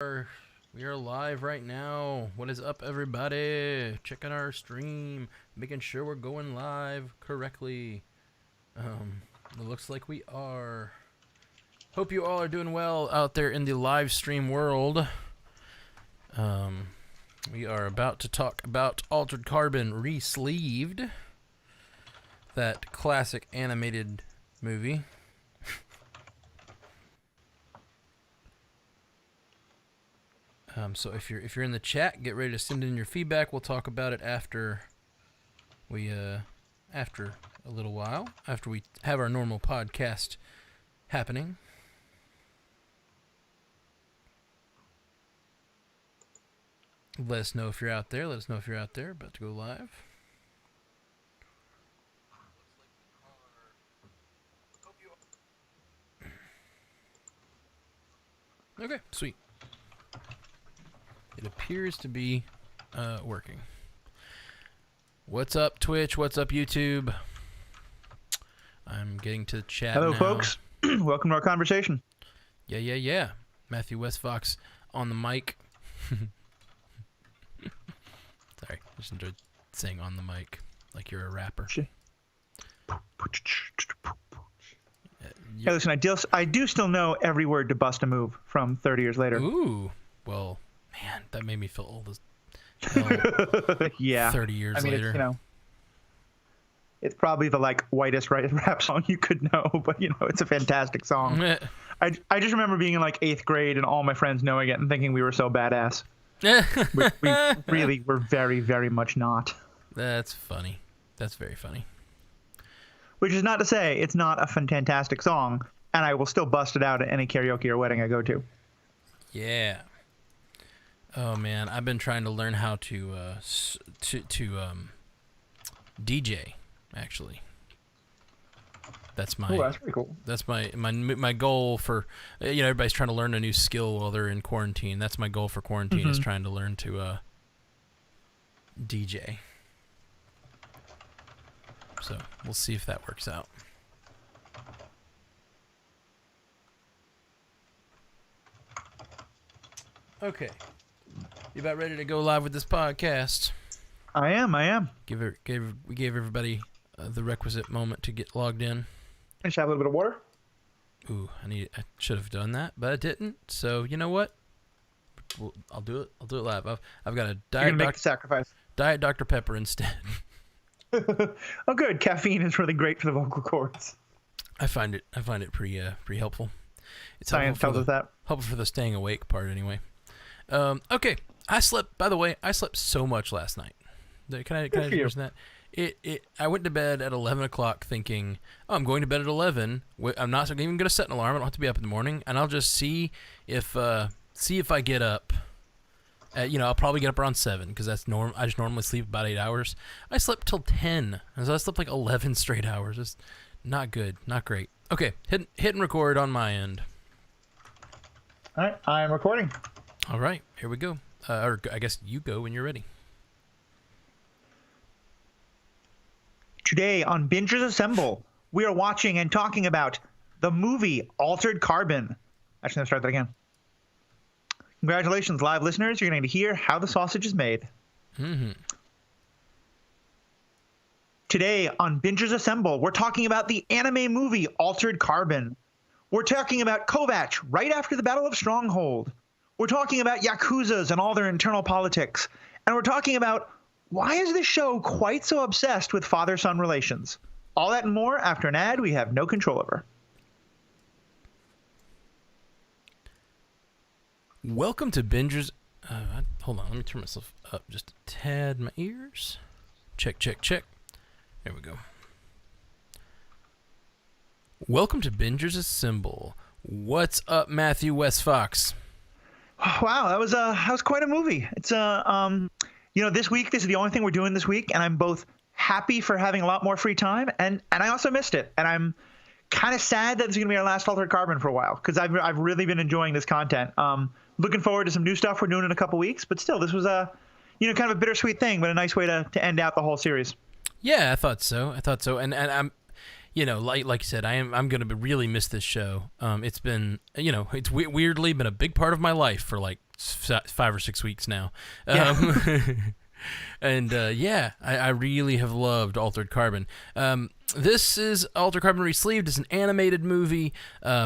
We are live right now. What is up, everybody? Checking our stream, making sure we're going live correctly. It looks like we are. Hope you all are doing well out there in the live stream world. We are about to talk about Altered Carbon Resleeved, that classic animated movie. So if you're in the chat, get ready to send in your feedback. We'll talk about it after a little while, after we have our normal podcast happening. Let us know if you're out there. Let us know if you're out there. About to go live. Okay, sweet. It appears to be working. What's up, Twitch? What's up, YouTube? I'm getting to the chat Hello, now. folks. Welcome to our conversation. Yeah. Matthew Westfox on the mic. Sorry, I just enjoyed saying on the mic like you're a rapper. Hey, listen, I do still know every word to Bust a Move from 30 years later. Ooh, well, man, that made me feel old as hell. Yeah. 30 years later. It's, it's probably the whitest rap song you could know, but it's a fantastic song. I just remember being in 8th grade and all my friends knowing it and thinking we were so badass. we really were very, very much not. That's funny. That's very funny. Which is not to say it's not a fantastic song, and I will still bust it out at any karaoke or wedding I go to. Yeah. Oh man, I've been trying to learn how to DJ. Actually, that's my. Oh, that's pretty cool. That's my goal for everybody's trying to learn a new skill while they're in quarantine. That's my goal for quarantine is trying to learn to DJ. So we'll see if that works out. Okay, you about ready to go live with this podcast? I am. We gave everybody the requisite moment to get logged in. I just have a little bit of water. Ooh, I should have done that, but I didn't. So you know what? I'll do it. I'll do it live. I've got a Make the sacrifice. Diet Dr. Pepper instead. Oh, good. Caffeine is really great for the vocal cords. I find it pretty helpful. It's Science tells us that. Helpful for the staying awake part, anyway. Okay. I slept. By the way, I slept so much last night. Can I mention that? I went to bed at 11 o'clock thinking, oh, I'm going to bed at 11. I'm not even going to set an alarm. I don't have to be up in the morning, and I'll just see if I get up. I'll probably get up around 7 because that's I just normally sleep about 8 hours. I slept till 10, and so I slept 11 straight hours. It's not good, not great. Okay, hit and record on my end. All right, I'm recording. All right, here we go. Or I guess you go when you're ready. Today on Bingers Assemble, we are watching and talking about the movie Altered Carbon. Actually, let's start that again. Congratulations, live listeners. You're going to hear how the sausage is made. Mm-hmm. Today on Bingers Assemble, we're talking about the anime movie Altered Carbon. We're talking about Kovac right after the Battle of Stronghold. We're talking about Yakuzas and all their internal politics. And we're talking about why is this show quite so obsessed with father-son relations? All that and more after an ad we have no control over. Welcome to Bingers. Hold on, let me turn myself up just a tad. My ears. Check. There we go. Welcome to Bingers Assemble. What's up, Matthew Westfox? Wow, that was quite a movie. It's this week, this is the only thing we're doing this week, and I'm both happy for having a lot more free time, and I also missed it, and I'm kind of sad that this is going to be our last Altered Carbon for a while because I've really been enjoying this content. Looking forward to some new stuff we're doing in a couple weeks, but still, this was kind of a bittersweet thing, but a nice way to end out the whole series. Yeah, I thought so, and I'm, like you said, I'm going to really miss this show. It's been, it's weirdly been a big part of my life for 5 or 6 weeks now. Yeah. And I really have loved Altered Carbon. This is Altered Carbon Resleeved. It's an animated movie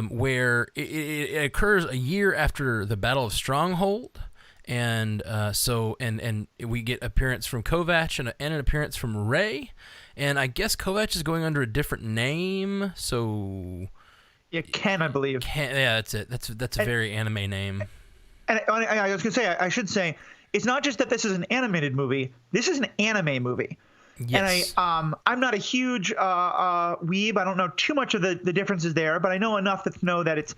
where it occurs a year after the Battle of Stronghold. And and we get appearance from Kovac and an appearance from Ray. And I guess Kovac is going under a different name. So Yeah, Ken, I believe. Ken, yeah, that's it. That's a very anime name. And I was going to say, I should say, it's not just that this is an animated movie. This is an anime movie. Yes. And I'm not a huge weeb. I don't know too much of the differences there, but I know enough to know that it's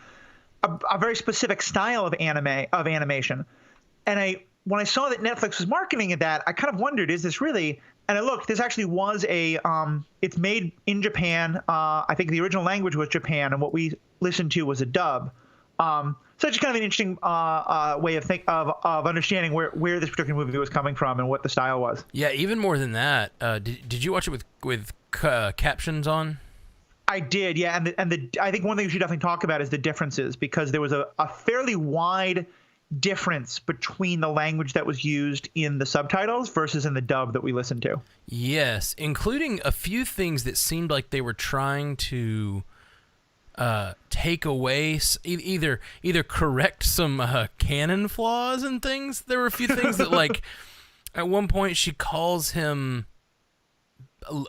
a very specific style of animation. And when I saw that Netflix was marketing that, I kind of wondered, is this really? And I looked. This actually was it's made in Japan. I think the original language was Japan, and what we listened to was a dub. So it's kind of an interesting way of understanding where this particular movie was coming from and what the style was. Yeah, even more than that. Did you watch it with captions on? I did, yeah. And I think one thing we should definitely talk about is the differences, because there was a fairly wide difference between the language that was used in the subtitles versus in the dub that we listened to. Yes, including a few things that seemed like they were trying to take away, either correct some canon flaws and things. There were a few things that, like, at one point she calls him.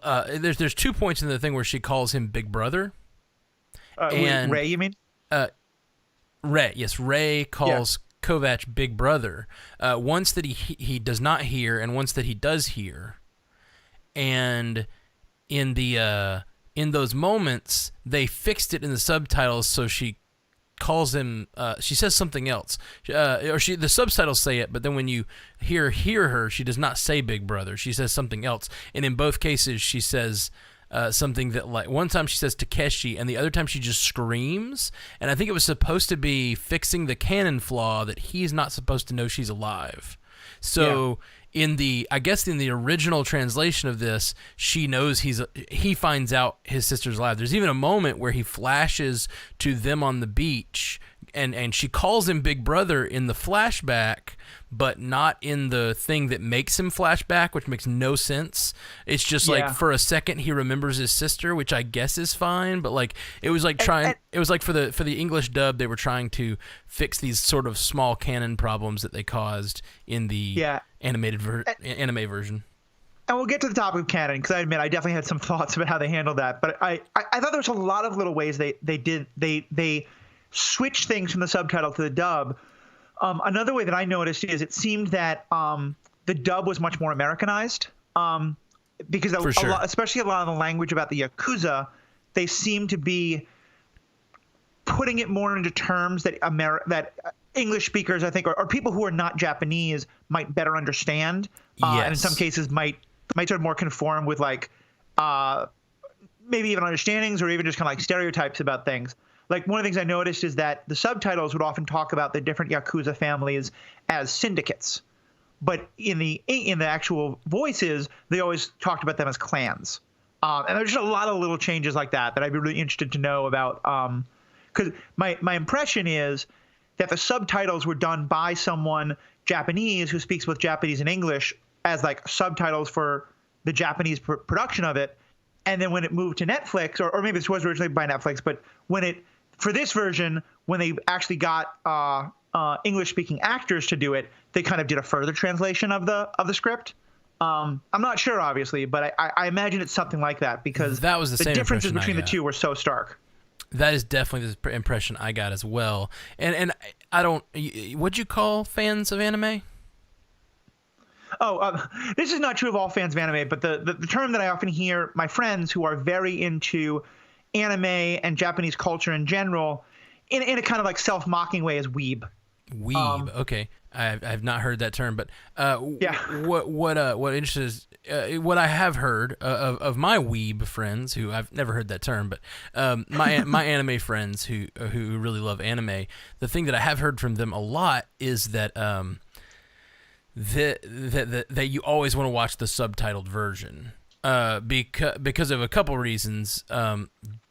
There's 2 points in the thing where she calls him Big Brother. And Ray, you mean? Ray, yes, Ray calls Kovac Big Brother. Once that he does not hear, and once that he does hear, and in those moments, they fixed it in the subtitles, so she calls him. She says something else, the subtitles say it, but then when you hear her, she does not say Big Brother. She says something else, and in both cases, she says something that, like, one time she says Takeshi, and the other time she just screams. And I think it was supposed to be fixing the canon flaw that he's not supposed to know she's alive. So. Yeah. In the original translation of this, she knows he finds out his sister's alive. There's even a moment where he flashes to them on the beach, and she calls him Big Brother in the flashback, but not in the thing that makes him flashback, which makes no sense. It's just like for a second he remembers his sister, which I guess is fine, but like it was like it was like for the English dub, they were trying to fix these sort of small canon problems that they caused in the anime version. And we'll get to the topic of canon, because I admit I definitely had some thoughts about how they handled that. But I thought there was a lot of little ways they switched things from the subtitle to the dub. Another way that I noticed is it seemed that the dub was much more Americanized, because especially a lot of the language about the Yakuza, they seem to be putting it more into terms that English speakers, I think, or people who are not Japanese might better understand, and in some cases might sort of more conform with, like, maybe even understandings or even just kind of like stereotypes about things. Like, one of the things I noticed is that the subtitles would often talk about the different Yakuza families as syndicates, but in the actual voices, they always talked about them as clans. And there's just a lot of little changes like that I'd be really interested to know about, because my impression is that the subtitles were done by someone Japanese who speaks both Japanese and English as, like, subtitles for the Japanese production of it. And then when it moved to Netflix, or maybe this was originally by Netflix, but for this version, when they actually got English-speaking actors to do it, they kind of did a further translation of the script. I'm not sure, obviously, but I imagine it's something like that, because that was the same differences between the two were so stark. That is definitely the impression I got as well. And I don't. What'd you call fans of anime? This is not true of all fans of anime, but the term that I often hear my friends who are very into anime and Japanese culture in general, in a kind of like self-mocking way, is weeb. Weeb. Okay, I've not heard that term, but what interests what I have heard of my weeb friends, who I've never heard that term, but my anime friends who really love anime, the thing that I have heard from them a lot is that that you always want to watch the subtitled version, because of a couple reasons.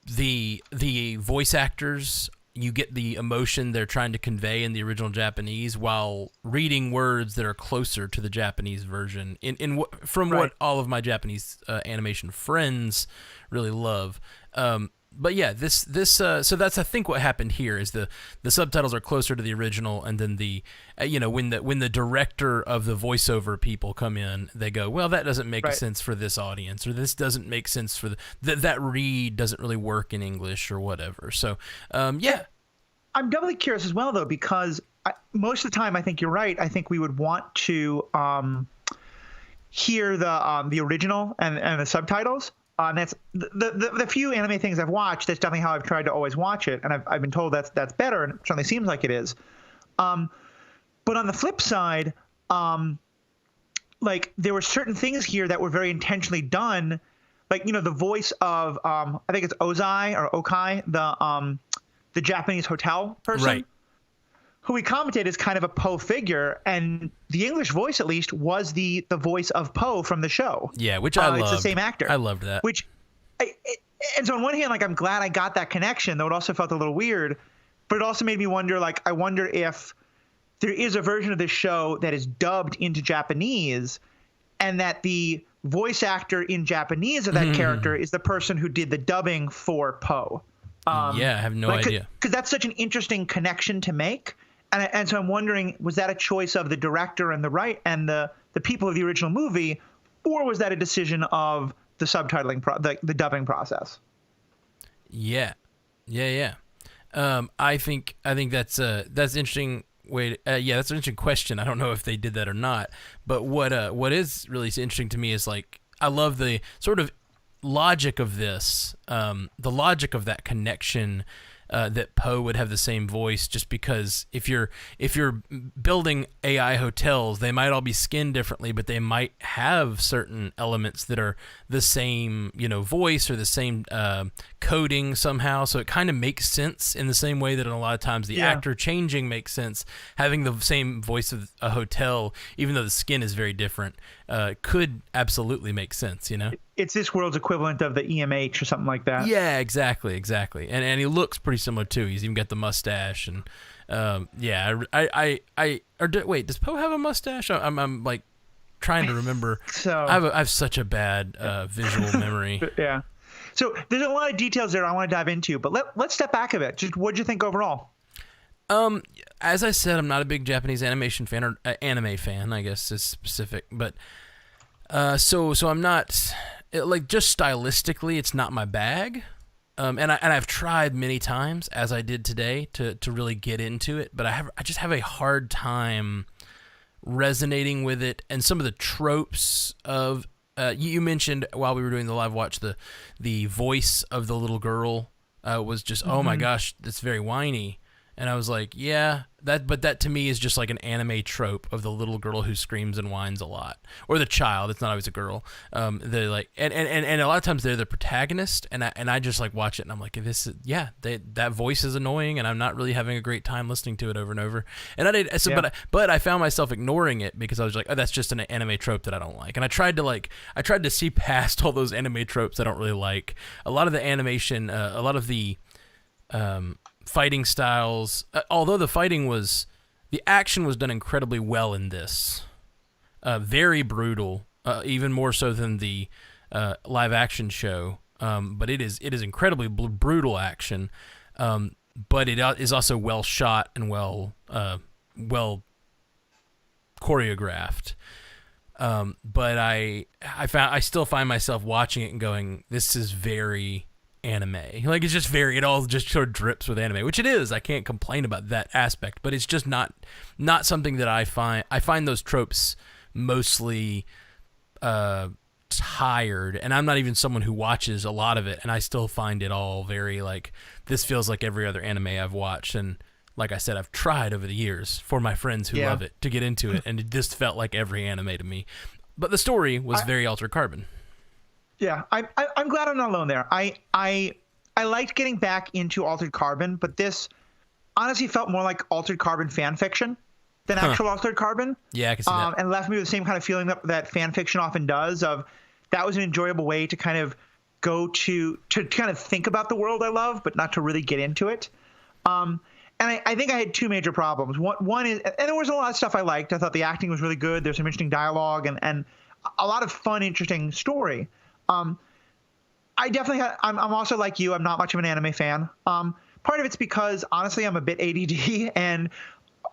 The voice actors you get the emotion they're trying to convey in the original Japanese while reading words that are closer to the Japanese version. From what all of my Japanese animation friends really love. But yeah, so that's I think what happened here is the subtitles are closer to the original, and then the when the director of the voiceover people come in, they go, well, that doesn't make sense for this audience, or this doesn't make sense for that read doesn't really work in English or whatever. So yeah, I'm doubly curious as well though, because most of the time I think you're right. I think we would want to hear the original and the subtitles. And that's the few anime things I've watched. That's definitely how I've tried to always watch it, and I've been told that's better, and it certainly seems like it is. But on the flip side, like there were certain things here that were very intentionally done, like the voice of I think it's Ozai or Okai, the Japanese hotel person. Right. Who we commented is kind of a Poe figure, and the English voice, at least, was the voice of Poe from the show. Yeah, which I loved. It's the same actor. I loved that. And so on one hand, like I'm glad I got that connection, though it also felt a little weird, but it also made me wonder, like, I wonder if there is a version of this show that is dubbed into Japanese, and that the voice actor in Japanese of that character is the person who did the dubbing for Poe. Yeah, I have no idea. Because that's such an interesting connection to make. And so I'm wondering, was that a choice of the director and the people of the original movie, or was that a decision of the subtitling, the dubbing process? Yeah. I think that's interesting. Yeah, that's an interesting question. I don't know if they did that or not. But what is really interesting to me is, like, I love the sort of logic of this, the logic of that connection. That Poe would have the same voice, just because if you're building AI hotels, they might all be skinned differently, but they might have certain elements that are the same, voice or the same coding somehow. So it kind of makes sense in the same way that in a lot of times the actor changing makes sense. Having the same voice of a hotel, even though the skin is very different, could absolutely make sense. It's this world's equivalent of the EMH or something like that. Yeah, exactly. And he looks pretty similar too. He's even got the mustache, and wait, does Poe have a mustache? I'm like trying to remember. So I have such a bad visual memory. Yeah. So there's a lot of details there I want to dive into, but let's step back a bit. Just what'd you think overall? As I said, I'm not a big Japanese animation fan, or anime fan, I guess is specific, but so I'm not. Just stylistically, it's not my bag, and I've tried many times, as I did today, to really get into it, but I just have a hard time resonating with it, and some of the tropes of you mentioned while we were doing the live watch, the voice of the little girl was just oh my gosh, that's very whiny. And I was like, yeah, but that to me is just like an anime trope of the little girl who screams and whines a lot, or the child. It's not always a girl. They're like, and a lot of times they're the protagonist, and I just like watch it, and I'm like, that voice is annoying, and I'm not really having a great time listening to it over and over. And I did, but I found myself ignoring it because I was like, oh, that's just an anime trope that I don't like. And I tried to see past all those anime tropes I don't really like. A lot of the animation, a lot of the fighting styles, although the action was done incredibly well in this, very brutal, even more so than the live action show, but it is incredibly brutal action, but it is also well shot and well choreographed, but I still find myself watching it and going, this is very anime. Like, it's just it all just sort of drips with anime, which it is. I can't complain about that aspect, but it's just not something that I find those tropes mostly tired, and I'm not even someone who watches a lot of it, and I still find it all very like, this feels like every other anime I've watched. And like I said, I've tried over the years for my friends who love it to get into it, and it just felt like every anime to me. But the story was very Altered Carbon. Yeah, I'm glad I'm not alone there. I liked getting back into Altered Carbon, but this honestly felt more like Altered Carbon fan fiction than actual Altered Carbon. Yeah, I can see that. And left me with the same kind of feeling that fan fiction often does, of that was an enjoyable way to kind of go to kind of think about the world I love, but not to really get into it. And I think I had two major problems. One is, and there was a lot of stuff I liked. I thought the acting was really good. There's some interesting dialogue and a lot of fun, interesting story. I definitely I'm also like you. I'm not much of an anime fan. Part of it's because honestly, I'm a bit ADD, and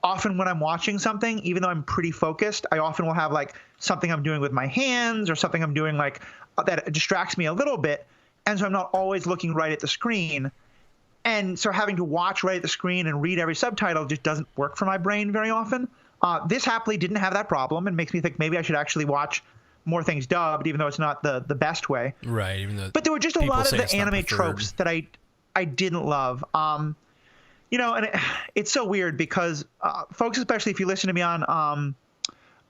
often when I'm watching something, even though I'm pretty focused, I often will have like something I'm doing with my hands or something I'm doing like that distracts me a little bit. And so I'm not always looking right at the screen. And so having to watch right at the screen and read every subtitle just doesn't work for my brain very often. This happily didn't have that problem and makes me think maybe I should actually watch more things dubbed, even though it's not the best way. Right. Even though but there were just a lot of the anime tropes that I didn't love. And it's so weird because folks, especially if you listen to me on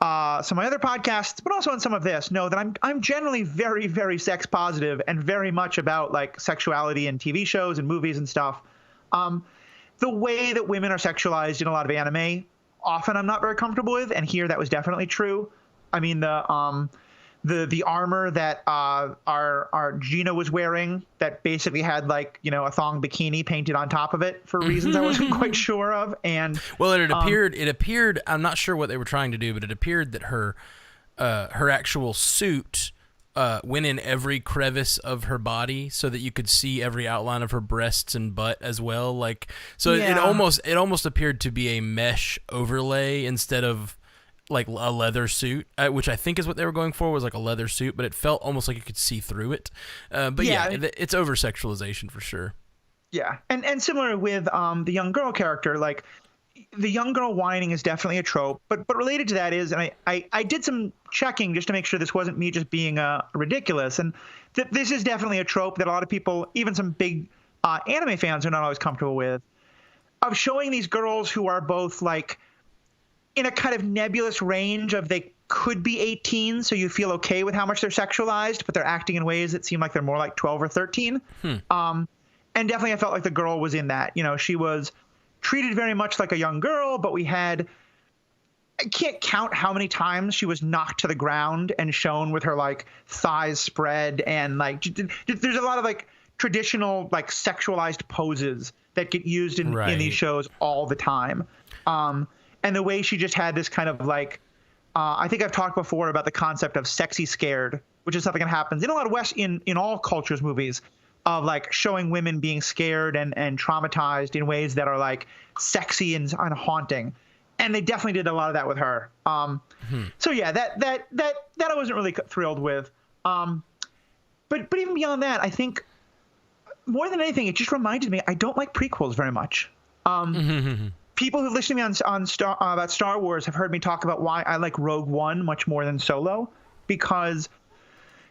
some of my other podcasts, but also on some of this, know that I'm generally very, very sex positive and very much about like sexuality in TV shows and movies and stuff. The way that women are sexualized in a lot of anime, often I'm not very comfortable with, and here that was definitely true. I mean, the armor that our Gina was wearing that basically had like, a thong bikini painted on top of it for reasons I wasn't quite sure of. And well, it appeared, I'm not sure what they were trying to do, but it appeared that her actual suit went in every crevice of her body so that you could see every outline of her breasts and butt as well. Like, so it almost appeared to be a mesh overlay instead of like a leather suit, which I think is what they were going for, was like a leather suit, but it felt almost like you could see through it. But it's over sexualization for sure. Yeah, and similar with the young girl character, like the young girl whining is definitely a trope, but related to that is, and I did some checking just to make sure this wasn't me just being ridiculous, and this is definitely a trope that a lot of people, even some big anime fans, are not always comfortable with, of showing these girls who are both like in a kind of nebulous range of they could be 18, so you feel okay with how much they're sexualized, but they're acting in ways that seem like they're more like 12 or 13. And definitely I felt like the girl was in that. She was treated very much like a young girl, but I can't count how many times she was knocked to the ground and shown with her like thighs spread, and like there's a lot of like traditional like sexualized poses that get used in these shows all the time. And the way she just had this kind of like, I think I've talked before about the concept of sexy scared, which is something that happens in a lot of in all cultures, movies, of like showing women being scared and traumatized in ways that are like sexy and haunting. And they definitely did a lot of that with her. So yeah, that I wasn't really thrilled with. But even beyond that, I think more than anything, it just reminded me I don't like prequels very much. People who listen to me about Star Wars have heard me talk about why I like Rogue One much more than Solo, because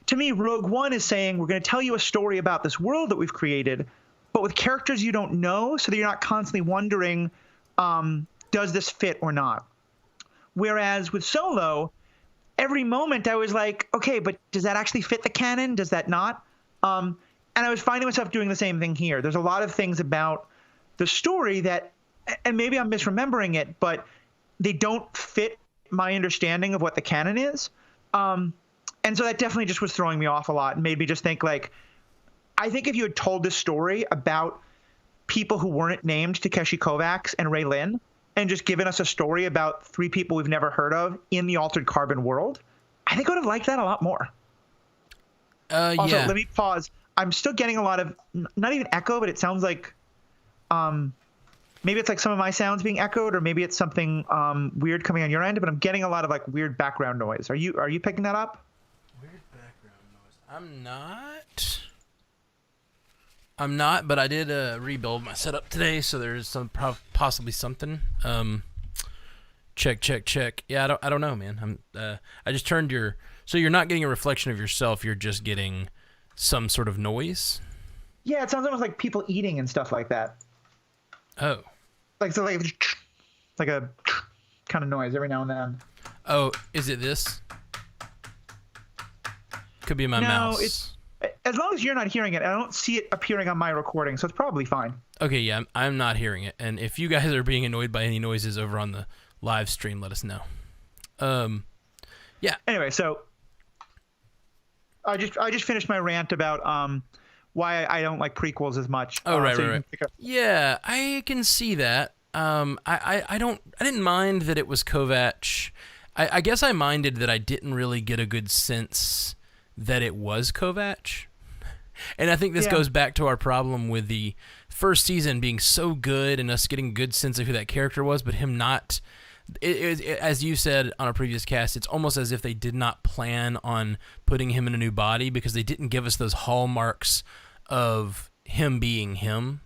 to me, Rogue One is saying we're going to tell you a story about this world that we've created, but with characters you don't know, so that you're not constantly wondering, does this fit or not? Whereas with Solo, every moment I was like, okay, but does that actually fit the canon? Does that not? And I was finding myself doing the same thing here. There's a lot of things about the story that, and maybe I'm misremembering it, but they don't fit my understanding of what the canon is. And so that definitely just was throwing me off a lot and made me just think like, I think if you had told this story about people who weren't named Takeshi Kovacs and Ray Lin and just given us a story about three people we've never heard of in the Altered Carbon world, I think I would have liked that a lot more. Also, let me pause. I'm still getting a lot of, not even echo, but it sounds like, maybe it's like some of my sounds being echoed, or maybe it's something weird coming on your end, but I'm getting a lot of like weird background noise. Are you picking that up? Weird background noise. I'm not, but I did rebuild my setup today, so there's some possibly something. Check. Yeah, I don't know, man. I just turned so you're not getting a reflection of yourself, you're just getting some sort of noise. Yeah, it sounds almost like people eating and stuff like that. Oh. Like a kind of noise every now and then. Oh, is it this? Could be my mouse. It's as long as you're not hearing it. I don't see it appearing on my recording, so it's probably fine. Okay, yeah, I'm not hearing it. And if you guys are being annoyed by any noises over on the live stream, let us know. Yeah. Anyway, so I just finished my rant about why I don't like prequels as much. Oh, right, so right. Yeah, I can see that. I didn't mind that it was Kovac. I guess I minded that I didn't really get a good sense that it was Kovac. And I think this goes back to our problem with the first season being so good and us getting a good sense of who that character was, but him not. As you said on a previous cast, it's almost as if they did not plan on putting him in a new body because they didn't give us those hallmarks of him being him.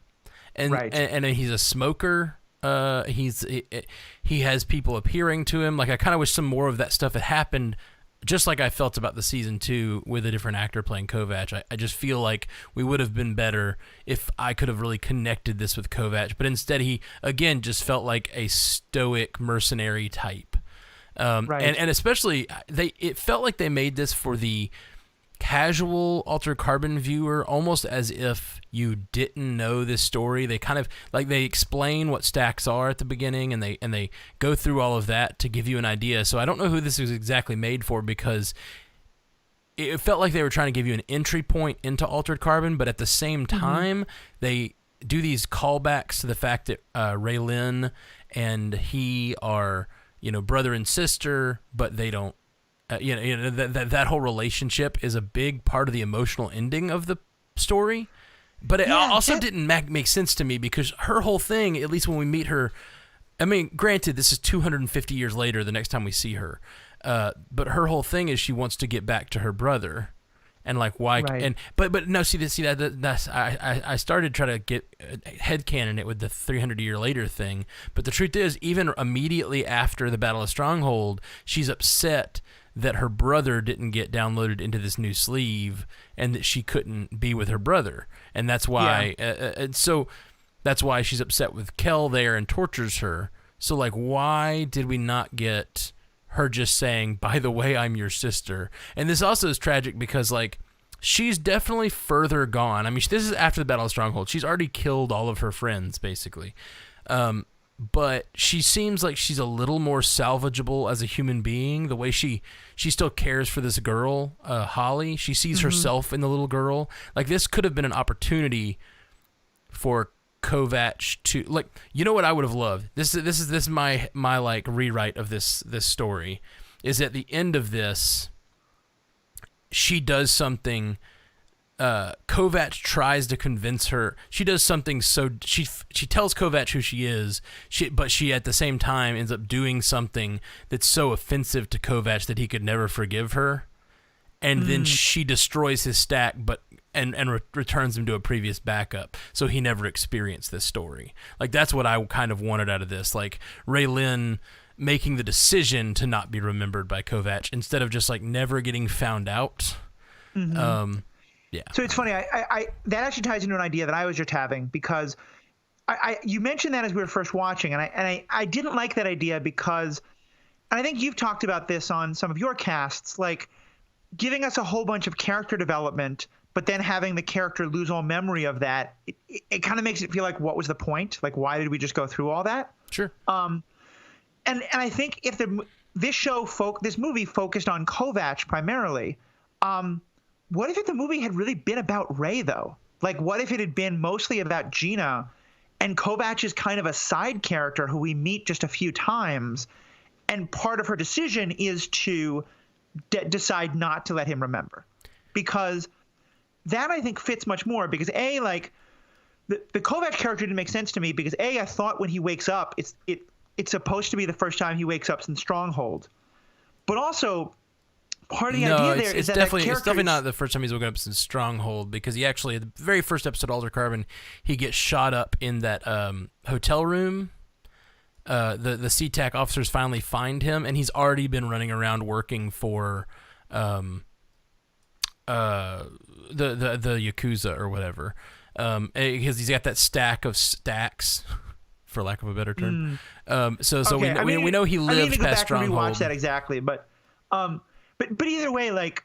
And right. and he's a smoker. He has people appearing to him. Like, I kind of wish some more of that stuff had happened, just like I felt about the season 2 with a different actor playing Kovac. I just feel like we would have been better if I could have really connected this with Kovac. But instead, he, again, just felt like a stoic mercenary type. Right. And especially, it felt like they made this for the casual Altered Carbon viewer, almost as if you didn't know this story. They kind of like they explain what stacks are at the beginning, and they go through all of that to give you an idea. So I don't know who this was exactly made for, because it felt like they were trying to give you an entry point into Altered Carbon, but at the same time they do these callbacks to the fact that Raylin and he are, brother and sister, but they don't. That whole relationship is a big part of the emotional ending of the story. But it also didn't make sense to me, because her whole thing, at least when we meet her, I mean, granted, this is 250 years later the next time we see her, but her whole thing is she wants to get back to her brother. And like, why? Right. And but no, that's I started trying to get headcanon it with the 300-year later thing. But the truth is, even immediately after the Battle of Stronghold, she's upset that her brother didn't get downloaded into this new sleeve, and that she couldn't be with her brother, and that's why. And so that's why she's upset with Kel there and tortures her. So like, why did we not get her just saying, "By the way, I'm your sister"? And this also is tragic because like, she's definitely further gone. I mean, this is after the Battle of Stronghold. She's already killed all of her friends, basically. But she seems like she's a little more salvageable as a human being. The way she still cares for this girl, Holly. She sees herself in the little girl. Like, this could have been an opportunity for Kovac to, like, you know what I would have loved? This is my like rewrite of this story, is at the end of this, she does something. Kovac tries to convince her. She does something, so she tells Kovac who she is. But she at the same time ends up doing something that's so offensive to Kovac that he could never forgive her. And then she destroys his stack, and returns him to a previous backup, so he never experienced this story. Like, that's what I kind of wanted out of this. Like, Raylin making the decision to not be remembered by Kovac instead of just like never getting found out. Yeah. So it's funny. I that actually ties into an idea that I was just having, because you mentioned that as we were first watching, and I didn't like that idea because, and I think you've talked about this on some of your casts, like giving us a whole bunch of character development, but then having the character lose all memory of that. It kind of makes it feel like, what was the point? Like, why did we just go through all that? Sure. And I think if this movie focused on Kovac primarily, what if the movie had really been about Ray, though? Like, what if it had been mostly about Gina, and Kovac is kind of a side character who we meet just a few times, and part of her decision is to decide not to let him remember? Because that, I think, fits much more, because like, the Kovac character didn't make sense to me, because I thought when he wakes up, it's supposed to be the first time he wakes up since Stronghold. But also, part of the idea there is that it's definitely not the first time he's woken up since Stronghold, because he actually, the very first episode of Altered Carbon, he gets shot up in that hotel room. The SeaTac officers finally find him, and he's already been running around working for the Yakuza or whatever, because he's got that stack of stacks, for lack of a better term. So okay. we know he lived I need to go past back Stronghold. And rewatch that exactly, but either way, like,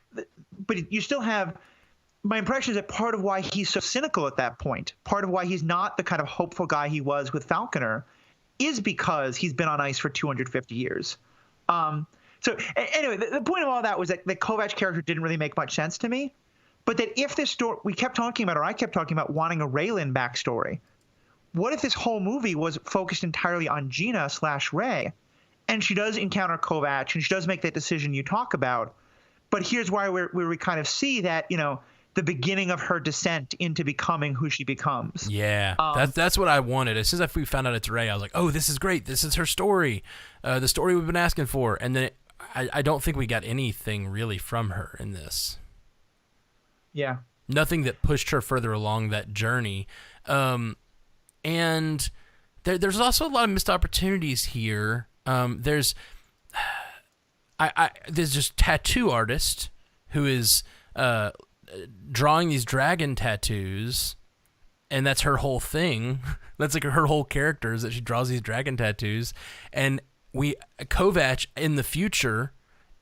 but you still have. My impression is that part of why he's so cynical at that point, part of why he's not the kind of hopeful guy he was with Falconer, is because he's been on ice for 250 years. So anyway, the point of all that was that the Kovac character didn't really make much sense to me. But that if this story, we kept talking about, or I kept talking about wanting a Raylan backstory. What if this whole movie was focused entirely on Gina/Ray, and she does encounter Kovacs, and she does make that decision you talk about, but here's where we kind of see that, the beginning of her descent into becoming who she becomes. Yeah, that's what I wanted. As soon as we found out it's Ray, I was like, oh, this is great. This is her story, the story we've been asking for. And then I don't think we got anything really from her in this. Yeah. Nothing that pushed her further along that journey. And there's also a lot of missed opportunities here. There's this tattoo artist who is drawing these dragon tattoos, and that's her whole thing. That's like her whole character, is that she draws these dragon tattoos. And Kovacs in the future,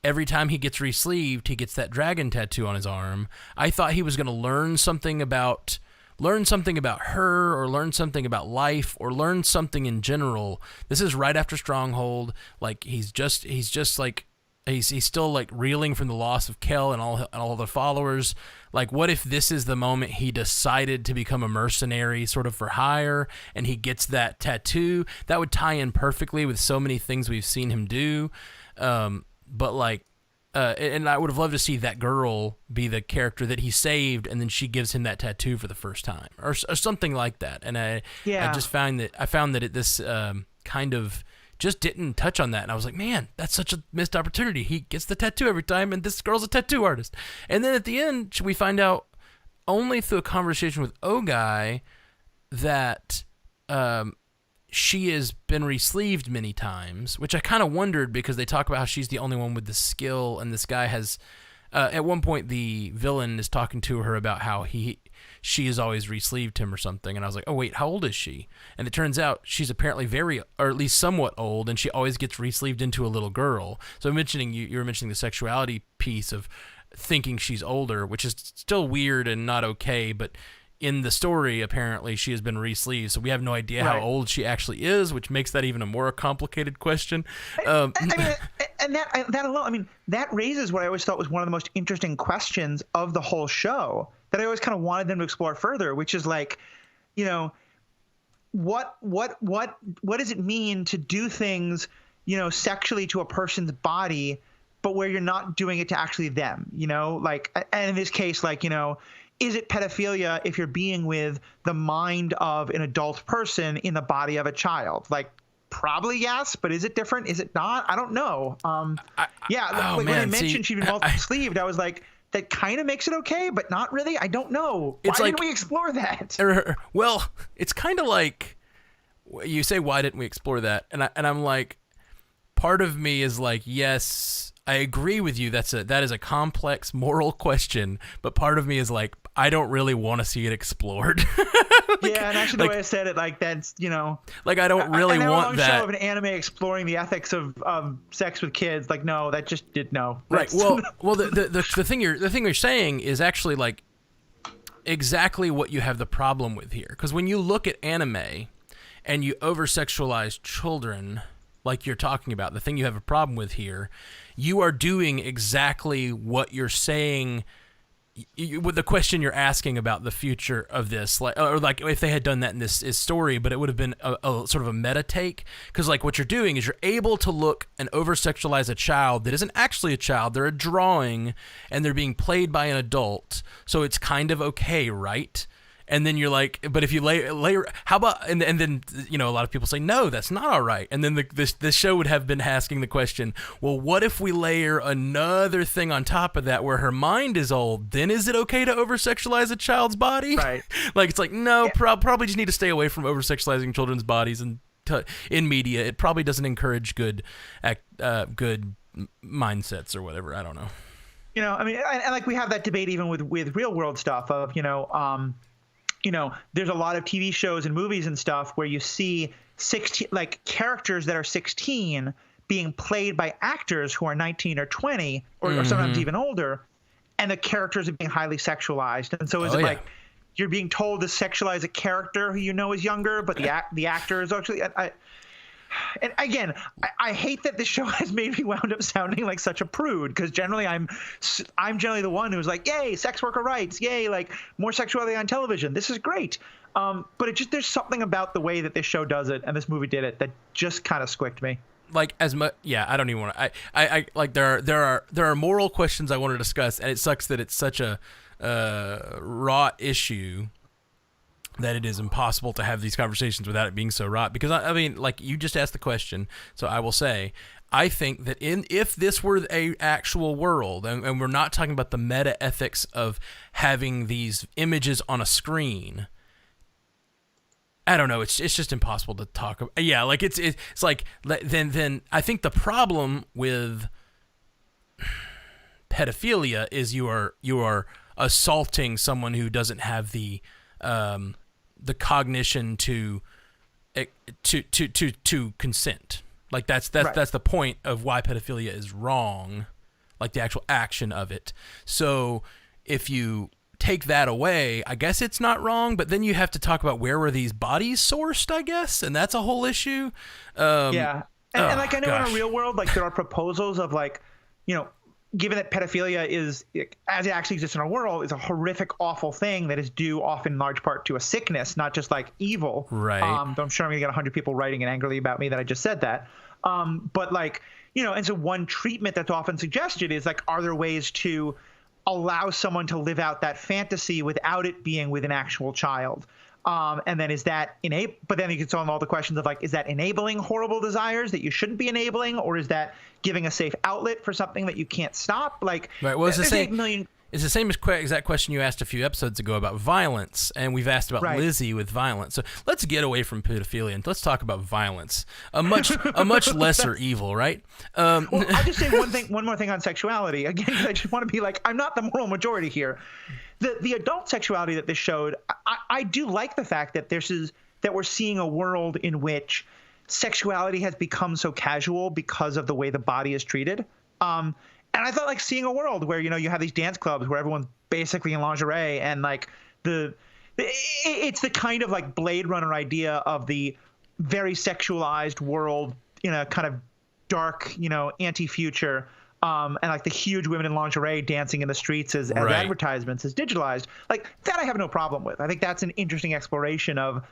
every time he gets resleeved, he gets that dragon tattoo on his arm. I thought he was going to learn something about her, or learn something about life, or learn something in general. This is right after Stronghold. Like he's still like reeling from the loss of Kel and all the followers. Like, what if this is the moment he decided to become a mercenary, sort of for hire, and he gets that tattoo? That would tie in perfectly with so many things we've seen him do. But like, and I would have loved to see that girl be the character that he saved, and then she gives him that tattoo for the first time, or something like that. And I just found that this kind of just didn't touch on that, and I was like, man, that's such a missed opportunity. He gets the tattoo every time, and this girl's a tattoo artist. And then at the end, we find out only through a conversation with Ogai that she has been resleeved many times, which I kind of wondered, because they talk about how she's the only one with the skill, and this guy has at one point the villain is talking to her about how she has always resleeved him or something, and I was like, oh wait, how old is she? And it turns out she's apparently very, or at least somewhat old, and she always gets resleeved into a little girl. So you were mentioning the sexuality piece of thinking she's older, which is still weird and not okay, but in the story, apparently, she has been resleeved, so we have no idea how old she actually is, which makes that even a more complicated question. I mean, and that alone, I mean, that raises what I always thought was one of the most interesting questions of the whole show that I always kind of wanted them to explore further, which is like, what does it mean to do things, sexually to a person's body, but where you're not doing it to actually them, like, and in this case, like, is it pedophilia if you're being with the mind of an adult person in the body of a child? Like, probably yes, but is it different? Is it not? I don't know. When they mentioned she'd been sleeved, I was like, that kind of makes it okay, but not really. I don't know. Why didn't we explore that? Well, it's kind of like, you say, why didn't we explore that? And I'm like, part of me is like, yes, I agree with you. That is a complex moral question, but part of me is like, I don't really want to see it explored. Yeah, and actually the way I said it, like, that's, like, I don't really want that. Show of an anime exploring the ethics of sex with kids, like, no, that just did no. Right. Well, the thing you're saying is actually like exactly what you have the problem with here, because when you look at anime and you over-sexualize children, like you're talking about, the thing you have a problem with here, you are doing exactly what you're saying. With the question you're asking about the future of this, like if they had done that in this story, but it would have been a sort of a meta take, because like what you're doing is you're able to look and over-sexualize a child that isn't actually a child. They're a drawing, and they're being played by an adult, so it's kind of okay, right? And then you're like, but if you layer, how about, and then, a lot of people say, no, that's not all right. And then this show would have been asking the question, well, what if we layer another thing on top of that where her mind is old? Then is it okay to over-sexualize a child's body? Right. Like, it's like, no, probably just need to stay away from over-sexualizing children's bodies and in media. It probably doesn't encourage good mindsets or whatever. I don't know. I mean, and like we have that debate even with real world stuff of, there's a lot of TV shows and movies and stuff where you see 16, like characters that are 16 being played by actors who are 19 or 20 or sometimes even older, and the characters are being highly sexualized. And so is it like you're being told to sexualize a character who is younger, but the actor is actually And again, I hate that this show has made me wound up sounding like such a prude, because generally I'm generally the one who's like, yay, sex worker rights, yay, like more sexuality on television. This is great. But it just, there's something about the way that this show does it and this movie did it that just kind of squicked me. Like as much, yeah. I don't even want to. I like there are moral questions I want to discuss, and it sucks that it's such a raw issue that it is impossible to have these conversations without it being so wrought. Because I mean, like you just asked the question, so I will say, I think that if this were a actual world, and we're not talking about the meta ethics of having these images on a screen, I don't know. It's just impossible to talk about. Yeah, like it's like then I think the problem with pedophilia is you are assaulting someone who doesn't have the cognition to consent. Like that's the point of why pedophilia is wrong, like the actual action of it. So if you take that away, I guess it's not wrong, but then you have to talk about where were these bodies sourced, I guess, and that's a whole issue. Yeah. And like I know in a real world, like there are proposals of like, given that pedophilia is, as it actually exists in our world, is a horrific, awful thing that is due often in large part to a sickness, not just like evil. Right. I'm sure I'm going to get 100 people writing in angrily about me that I just said that. But like, and so one treatment that's often suggested is like, are there ways to allow someone to live out that fantasy without it being with an actual child? And then is that but then you can solve all the questions of like, is that enabling horrible desires that you shouldn't be enabling, or is that giving a safe outlet for something that you can't stop? Like, right. Well, it's the same exact question you asked a few episodes ago about violence, and we've asked about Lizzie with violence. So let's get away from pedophilia and let's talk about violence, a much lesser evil, right? Well, I'll just say one more thing on sexuality. Again, I just want to be like, I'm not the moral majority here. The adult sexuality that this showed, I do like the fact that that we're seeing a world in which sexuality has become so casual because of the way the body is treated. And I thought like seeing a world where, you have these dance clubs where everyone's basically in lingerie, and like it's the kind of like Blade Runner idea of the very sexualized world in a kind of dark, anti-future. And like the huge women in lingerie dancing in the streets as advertisements, as digitalized, like that I have no problem with. I think that's an interesting exploration of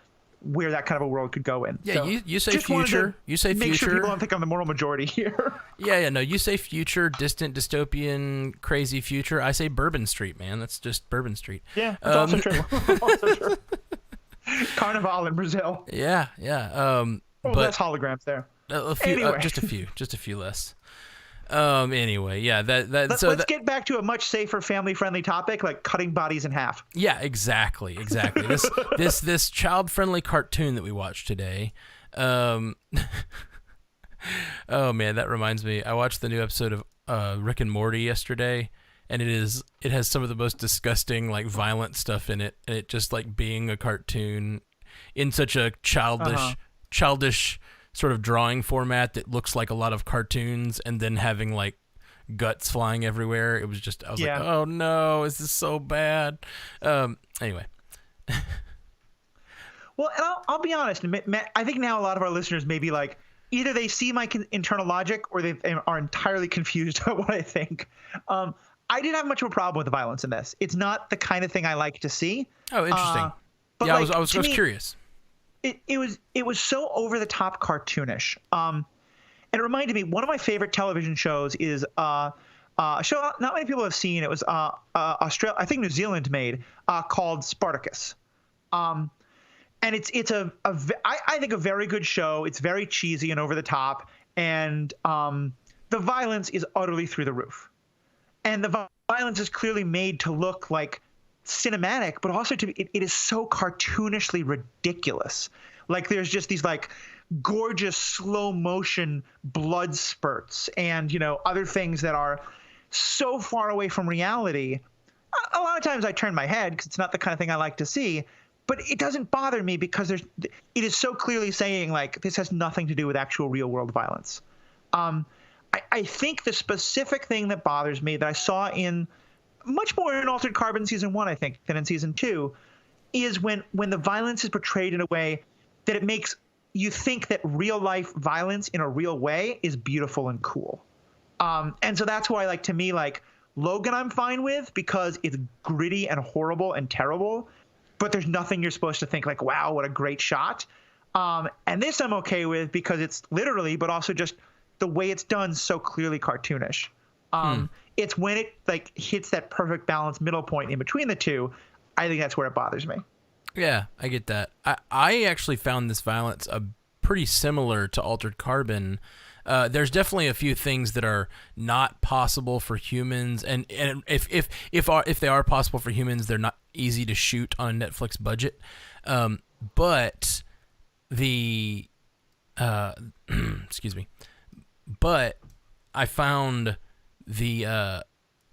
where that kind of a world could go in. Yeah, so you say future. You say future. Make sure people don't think I'm the moral majority here. Yeah, no. You say future, distant, dystopian, crazy future. I say Bourbon Street, man. That's just Bourbon Street. Yeah, that's also true. Also true. Carnival in Brazil. Yeah. But that's holograms there. Anyway. Just a few less. Anyway, yeah, let's get back to a much safer, family-friendly topic, like cutting bodies in half. Yeah, exactly. This child-friendly cartoon that we watched today. Oh man, that reminds me. I watched the new episode of Rick and Morty yesterday, and it has some of the most disgusting, like, violent stuff in it, and it just like being a cartoon in such a childish sort of drawing format that looks like a lot of cartoons, and then having like guts flying everywhere. It was just, I was like, oh no, is this so bad? Anyway. Well, and I'll be honest, Matt, I think now a lot of our listeners may be like, either they see my internal logic or they are entirely confused about what I think. I didn't have much of a problem with the violence in this. It's not the kind of thing I like to see. Oh, interesting. But yeah, like, I was curious. It was so over the top cartoonish. And it reminded me, one of my favorite television shows is a show not many people have seen. It was Australia, I think New Zealand made, called Spartacus. And it's I think a very good show. It's very cheesy and over the top, and the violence is utterly through the roof. And the violence is clearly made to look like cinematic, but also it is so cartoonishly ridiculous. Like there's just these like gorgeous slow motion blood spurts and other things that are so far away from reality. A lot of times I turn my head because it's not the kind of thing I like to see, but it doesn't bother me because it is so clearly saying like this has nothing to do with actual real world violence. I think the specific thing that bothers me that I saw in much more in Altered Carbon season 1, I think, than in season 2, is when the violence is portrayed in a way that it makes you think that real life violence in a real way is beautiful and cool. And so that's why, like, to me, like, Logan I'm fine with because it's gritty and horrible and terrible, but there's nothing you're supposed to think like, wow, what a great shot. And this I'm okay with because it's literally, but also just the way it's done so clearly cartoonish. It's when it like hits that perfect balance middle point in between the two, I think that's where it bothers me. Yeah, I get that. I actually found this violence pretty similar to Altered Carbon. There's definitely a few things that are not possible for humans, and if they are possible for humans, they're not easy to shoot on a Netflix budget. But the excuse me. But I found the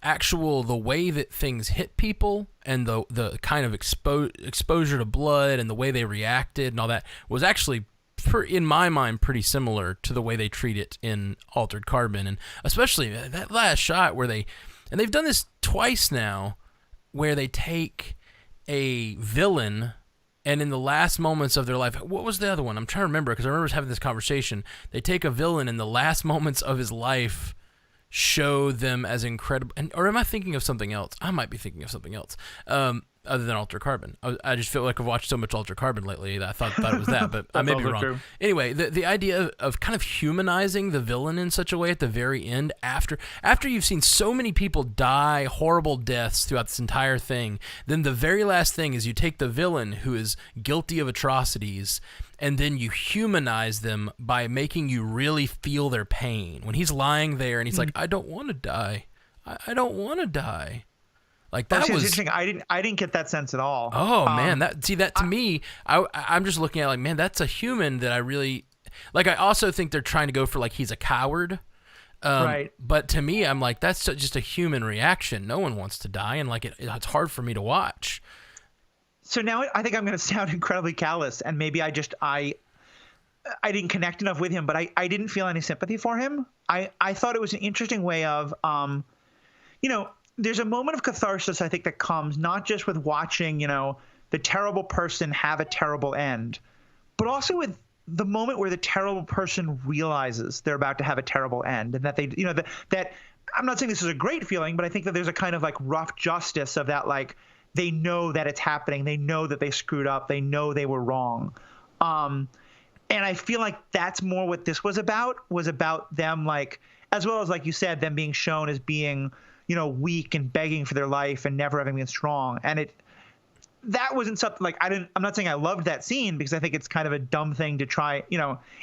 the way that things hit people and the kind of exposure to blood and the way they reacted and all that was actually, in my mind, pretty similar to the way they treat it in Altered Carbon. And especially that last shot where they've done this twice now, where they take a villain and in the last moments of their life, what was the other one? I'm trying to remember because I remember having this conversation. They take a villain in the last moments of his life, show them as incredible, or am I thinking of something else? I might be thinking of something else. Other than Altered Carbon. I just feel like I've watched so much Altered Carbon lately that I thought it was that, but I may be wrong. True. Anyway, the idea of kind of humanizing the villain in such a way at the very end, after you've seen so many people die horrible deaths throughout this entire thing, then the very last thing is you take the villain who is guilty of atrocities and then you humanize them by making you really feel their pain. When he's lying there and he's like, I don't want to die. I don't want to die. Like that was interesting. I didn't get that sense at all. Oh man, that to me, I'm just looking at it like, man, that's a human that I really like. I also think they're trying to go for like he's a coward, right? But to me, I'm like that's just a human reaction. No one wants to die, and like it's hard for me to watch. So now I think I'm going to sound incredibly callous, and maybe I didn't connect enough with him, but I didn't feel any sympathy for him. I thought it was an interesting way of, there's a moment of catharsis, I think, that comes not just with watching, the terrible person have a terrible end, but also with the moment where the terrible person realizes they're about to have a terrible end, and that they, that I'm not saying this is a great feeling, but I think that there's a kind of like rough justice of that, like they know that it's happening, they know that they screwed up, they know they were wrong, and I feel like that's more what this was about them, like, as well as, like you said, them being shown as being, weak and begging for their life and never having been strong. And that wasn't something like I'm not saying I loved that scene because I think it's kind of a dumb thing to try,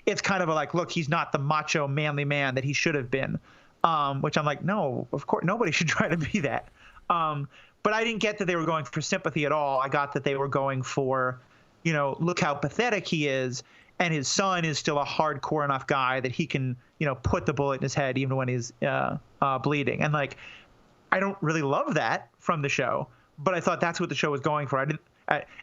it's kind of a like, look, he's not the macho manly man that he should have been. Which I'm like, no, of course, nobody should try to be that. But I didn't get that they were going for sympathy at all. I got that they were going for, look how pathetic he is. And his son is still a hardcore enough guy that he can, put the bullet in his head even when he's bleeding. And like, I don't really love that from the show, but I thought that's what the show was going for. I didn't,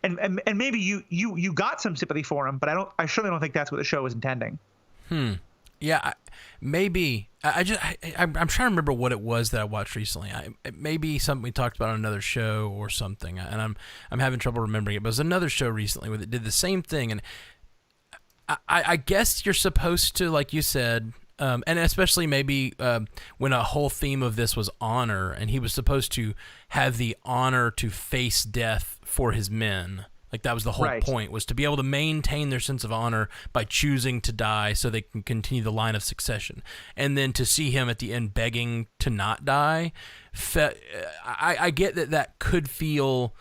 and maybe you got some sympathy for him, but I surely don't think that's what the show was intending. Yeah, maybe. I'm trying to remember what it was that I watched recently. It may be something we talked about on another show or something, and I'm having trouble remembering it. But it was another show recently where it did the same thing, and I guess you're supposed to, like you said. And especially maybe when a whole theme of this was honor, and he was supposed to have the honor to face death for his men. Like that was the whole point, was to be able to maintain their sense of honor by choosing to die so they can continue the line of succession. And then to see him at the end begging to not die, I get that could feel...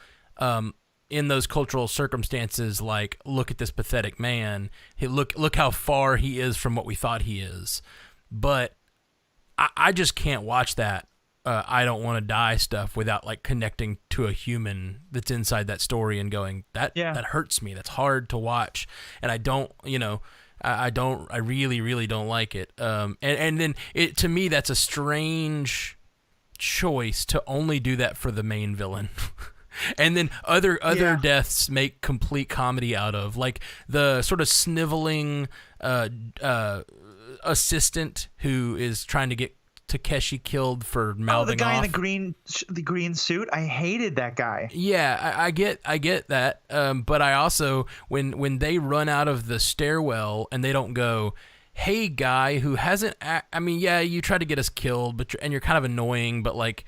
in those cultural circumstances, like, look at this pathetic man. Look how far he is from what we thought he is. But I just can't watch that I don't want to die stuff without like connecting to a human that's inside that story and going, that hurts me. That's hard to watch. And I don't, I really, really don't like it. And then to me, that's a strange choice to only do that for the main villain. And then other deaths make complete comedy out of, like the sort of sniveling assistant who is trying to get Takeshi killed for mouthing Oh, the guy off. in the green suit. I hated that guy. Yeah, I get that. But I also when they run out of the stairwell and they don't go, "Hey, guy who hasn't," I mean, yeah, you tried to get us killed, but you're kind of annoying, but like,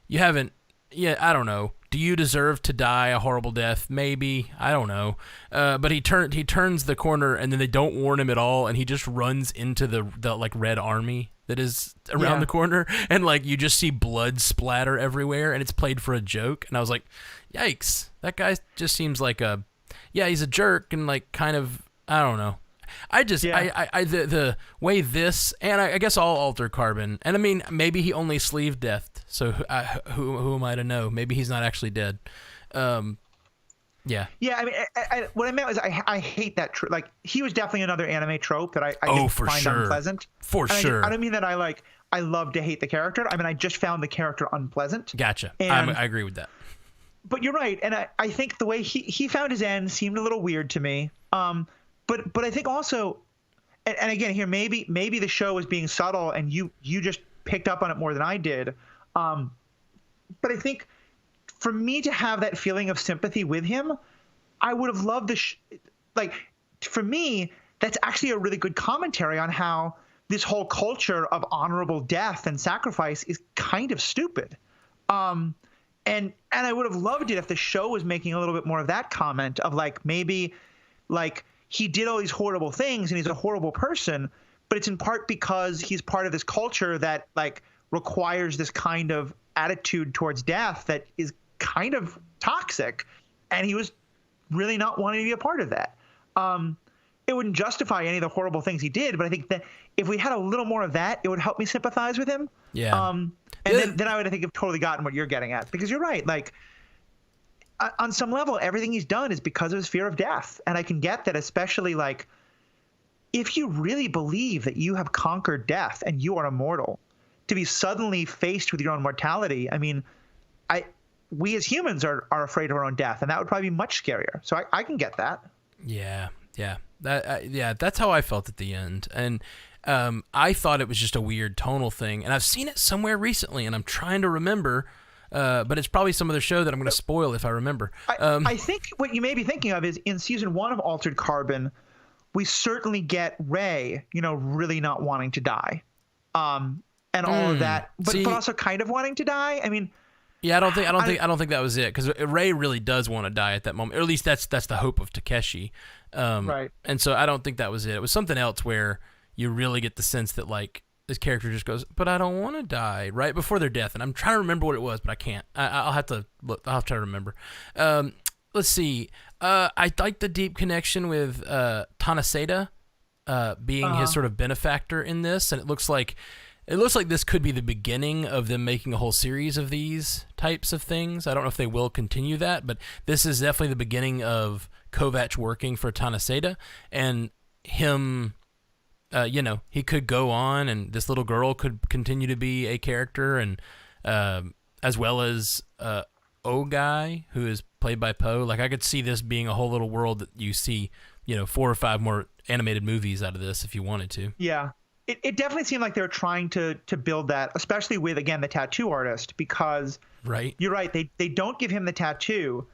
you haven't. Yeah, I don't know. Do you deserve to die a horrible death? Maybe. I don't know. But he turns the corner and then they don't warn him at all, and he just runs into the like Red Army that is around the corner, and like you just see blood splatter everywhere, and it's played for a joke. And I was like, yikes, that guy just seems like he's a jerk, and like kind of, I don't know. The way this, and I guess all Altered Carbon, and I mean, maybe he only sleeve deathed, so who am I to know? Maybe he's not actually dead. Yeah. Yeah, I mean, what I meant was I hate that. Like, he was definitely another anime trope that I didn't find unpleasant. For sure. I don't mean that I love to hate the character. I mean, I just found the character unpleasant. Gotcha. I agree with that. But you're right, and I think the way he found his end seemed a little weird to me. But I think also, and again here, maybe the show was being subtle and you just picked up on it more than I did. But I think for me to have that feeling of sympathy with him, I would have loved for me, that's actually a really good commentary on how this whole culture of honorable death and sacrifice is kind of stupid. And I would have loved it if the show was making a little bit more of that comment of like, maybe like, he did all these horrible things and he's a horrible person, but it's in part because he's part of this culture that like requires this kind of attitude towards death that is kind of toxic, and he was really not wanting to be a part of that. It wouldn't justify any of the horrible things he did, but I think that if we had a little more of that, it would help me sympathize with him. Yeah. Then I would, I think, have totally gotten what you're getting at, because you're right. Like, on some level, everything he's done is because of his fear of death. And I can get that, especially like if you really believe that you have conquered death and you are immortal, to be suddenly faced with your own mortality. I mean, we as humans are afraid of our own death, and that would probably be much scarier. So I can get that. Yeah. That's how I felt at the end. And I thought it was just a weird tonal thing. And I've seen it somewhere recently, and I'm trying to remember. But it's probably some other show that I'm going to spoil if I remember. I think what you may be thinking of is in season 1 of Altered Carbon, we certainly get Ray, really not wanting to die, and all of that, but also kind of wanting to die. I mean, yeah, I don't think that was it, because Ray really does want to die at that moment, or at least that's the hope of Takeshi. Right. And so I don't think that was it. It was something else where you really get the sense that like, this character just goes, but I don't want to die, right before their death. And I'm trying to remember what it was, but I can't. I'll have to look. I'll have to try to remember. Let's see. I like the deep connection with Tanaseda being his sort of benefactor in this, and it looks like this could be the beginning of them making a whole series of these types of things. I don't know if they will continue that, but this is definitely the beginning of Kovacs working for Tanaseda, and him. He could go on, and this little girl could continue to be a character, and as well as O-Guy, who is played by Poe. Like, I could see this being a whole little world that you see, 4 or 5 more animated movies out of this if you wanted to. Yeah. It definitely seemed like they were trying to build that, especially with, again, the tattoo artist, because you're right, they don't give him the tattoo,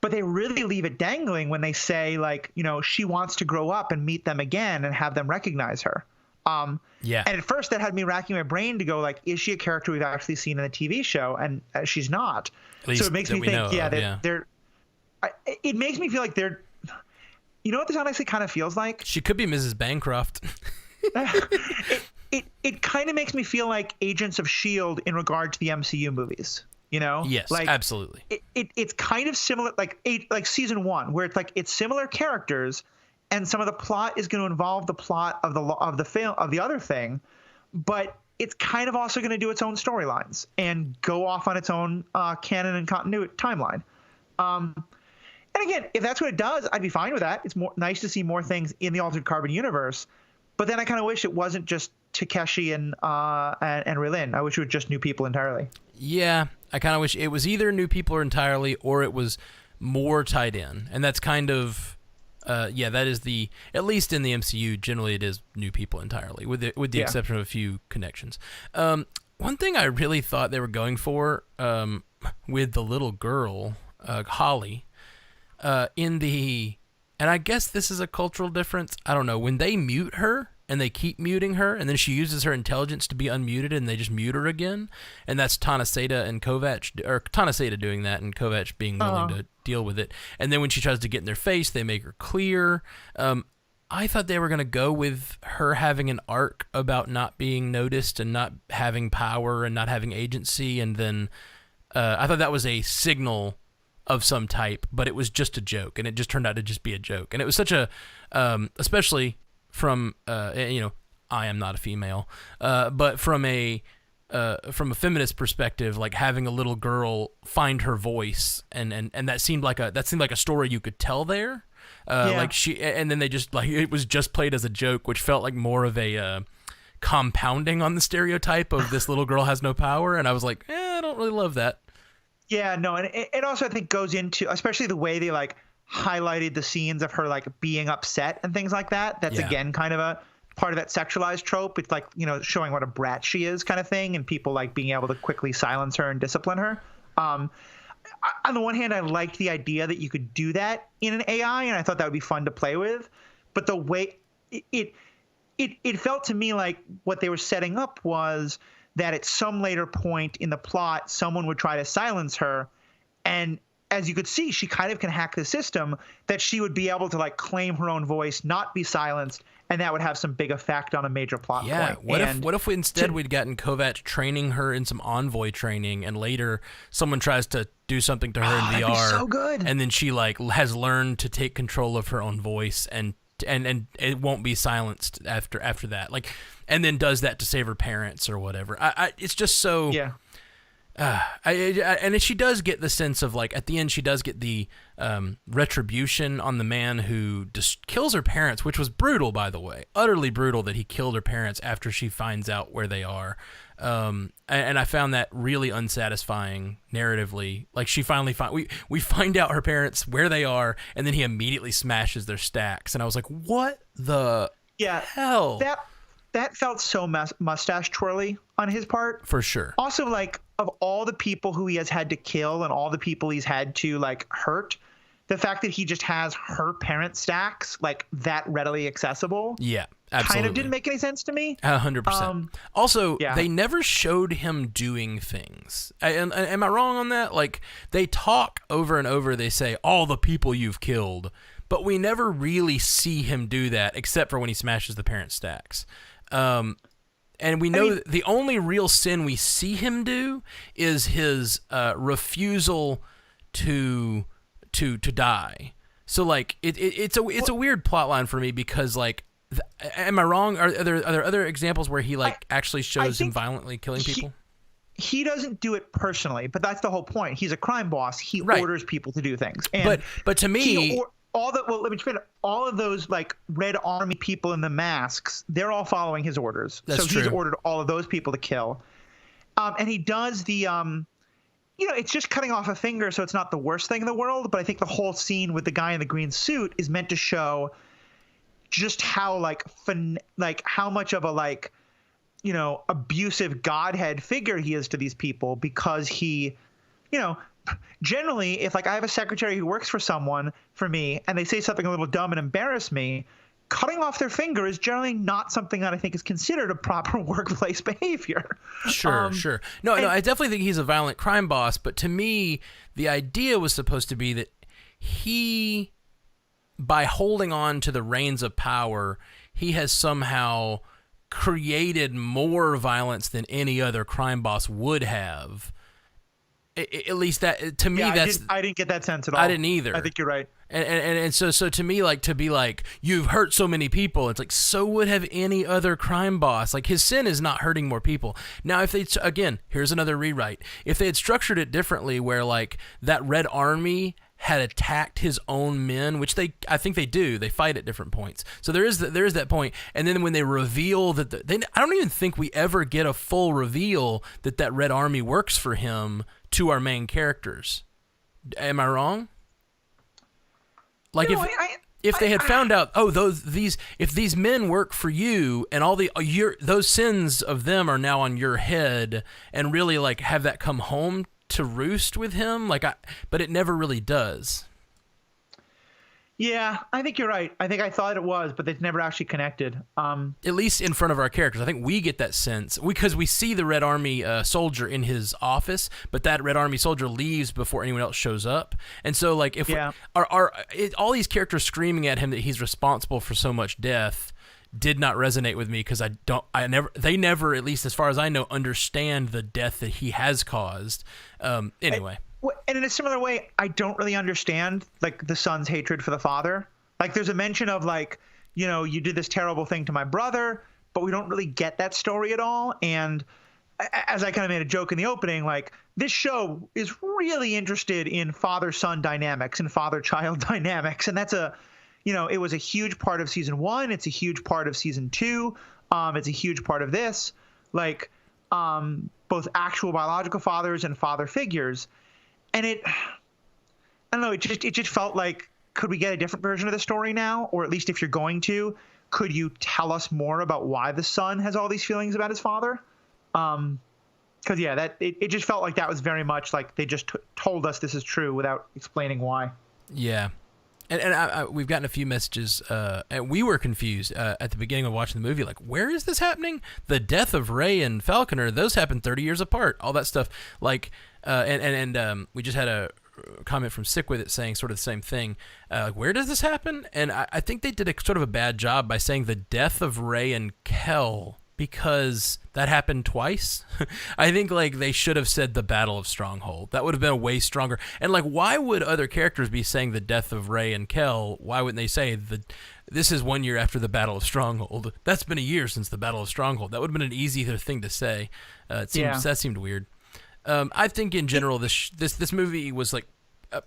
but they really leave it dangling when they say, like, she wants to grow up and meet them again and have them recognize her. And at first that had me racking my brain to go, like, is she a character we've actually seen in the TV show? And she's not. So it makes me think, it makes me feel like they're, what this honestly kind of feels like? She could be Mrs. Bancroft. It kind of makes me feel like Agents of S.H.I.E.L.D. in regard to the MCU movies. Yes, like, absolutely. It's kind of similar, like season 1, where it's similar characters, and some of the plot is going to involve the plot of the other thing, but it's kind of also going to do its own storylines and go off on its own canon and continuity timeline. And again, if that's what it does, I'd be fine with that. It's nice to see more things in the Altered Carbon universe, but then I kind of wish it wasn't just Takeshi and Rilin. I wish it was just new people entirely. Yeah, I kind of wish it was either new people entirely, or it was more tied in. And that's kind of, that is at least in the MCU, generally it is new people entirely, with the exception of a few connections. One thing I really thought they were going for with the little girl, Holly, in the, and I guess this is a cultural difference. I don't know. When they mute her and they keep muting her, and then she uses her intelligence to be unmuted, and they just mute her again, and that's Tanaseta and Kovac, or Tanaseta doing that, and Kovac being willing to deal with it. And then when she tries to get in their face, they make her clear. I thought they were going to go with her having an arc about not being noticed and not having power and not having agency, and then I thought that was a signal of some type, but it was just a joke, and it just turned out to just be a joke. And it was such a, especially from, I am not a female, but from a feminist perspective, like having a little girl find her voice, and that seemed like a story you could tell there. Like and then they just, like, it was just played as a joke, which felt like more of a compounding on the stereotype of this little girl has no power. And I was like, I don't really love that. Yeah, no, and it also, I think, goes into, especially the way they like highlighted the scenes of her like being upset and things like that. That's again kind of a part of that sexualized trope. It's like, showing what a brat she is, kind of thing, and people like being able to quickly silence her and discipline her. On the one hand, I liked the idea that you could do that in an AI, and I thought that would be fun to play with. But the way it felt to me like what they were setting up was that at some later point in the plot, someone would try to silence her, and as you could see, she kind of can hack the system, that she would be able to like claim her own voice, not be silenced, and that would have some big effect on a major plot point. What if we'd gotten Kovac training her in some Envoy training, and later someone tries to do something to her in VR, that'd be so good. And then she like has learned to take control of her own voice, and it won't be silenced after that, like, and then does that to save her parents or whatever. It's just so and she does get the sense of, like, at the end she does get the retribution on the man who just kills her parents, which was brutal, by the way, utterly brutal that he killed her parents after she finds out where they are. And I found that really unsatisfying narratively. Like, she finally we find out her parents where they are, and then he immediately smashes their stacks, and I was like, what the hell? That felt so mustache twirly on his part. For sure. Also, like, of all the people who he has had to kill and all the people he's had to like hurt, the fact that he just has her parent stacks like that readily accessible. Yeah, absolutely. Kind of didn't make any sense to me. 100%. Also, they never showed him doing things. Am I wrong on that? Like, they talk over and over. They say, all the people you've killed. But we never really see him do that, except for when he smashes the parent stacks. And we know that the only real sin we see him do is his refusal to die. So, like, it's a weird plot line for me, because, like, am I wrong? Are there other examples where he like actually shows him violently killing people? He doesn't do it personally, but that's the whole point. He's a crime boss. He orders people to do things. And but to me, let me explain. All of those like Red Army people in the masks, they're all following his orders. That's so true. He's ordered all of those people to kill. And he does the it's just cutting off a finger, so it's not the worst thing in the world. But I think the whole scene with the guy in the green suit is meant to show just how how much of a abusive godhead figure he is to these people, because he, generally, if like I have a secretary who works for me and they say something a little dumb and embarrass me, cutting off their finger is generally not something that I think is considered a proper workplace behavior. Sure. No, I definitely think he's a violent crime boss, but to me, the idea was supposed to be that he, by holding on to the reins of power, he has somehow created more violence than any other crime boss would have. At least that, to me, I didn't get that sense at all. I didn't either. I think you're right. And so to me, like, to be like, you've hurt so many people, it's like, so would have any other crime boss. Like, his sin is not hurting more people. Now, if they, again, here's another rewrite. If they had structured it differently, where like that Red Army had attacked his own men, which I think they do. They fight at different points. So there is that point. And then when they reveal that I don't even think we ever get a full reveal that Red Army works for him to our main characters. Am I wrong? Like, if they had found out, if these men work for you and all those sins of them are now on your head, and really like have that come home to roost with him, but it never really does. Yeah, I think you're right. I think I thought it was, but it's never actually connected. At least in front of our characters. I think we get that sense because we see the Red Army soldier in his office, but that Red Army soldier leaves before anyone else shows up. And so, like, if all these characters screaming at him that he's responsible for so much death did not resonate with me because they never, at least as far as I know, understand the death that he has caused. Anyway. And in a similar way, I don't really understand like the son's hatred for the father. Like there's a mention of like, you did this terrible thing to my brother, but we don't really get that story at all. And as I kind of made a joke in the opening, like this show is really interested in father-son dynamics and father-child dynamics. And that's it was a huge part of season 1. It's a huge part of season 2. It's a huge part of this, like both actual biological fathers and father figures. And I don't know, it just felt like, could we get a different version of the story now? Or at least if you're going to, could you tell us more about why the son has all these feelings about his father? Because, it just felt like that was very much like they just told us this is true without explaining why. Yeah. And we've gotten a few messages, and we were confused at the beginning of watching the movie, like, where is this happening? The death of Ray and Falconer, those happened 30 years apart, all that stuff. Like, and we just had a comment from Sick With It saying sort of the same thing. Where does this happen? And I think they did a sort of a bad job by saying the death of Ray and Kel, because that happened twice. I think like they should have said the Battle of Stronghold. That would have been a way stronger. And like, why would other characters be saying the death of Ray and Kel? Why wouldn't they say this is 1 year after the Battle of Stronghold? That's been a year since the Battle of Stronghold. That would have been an easier thing to say. That seemed weird. I think in general this movie was like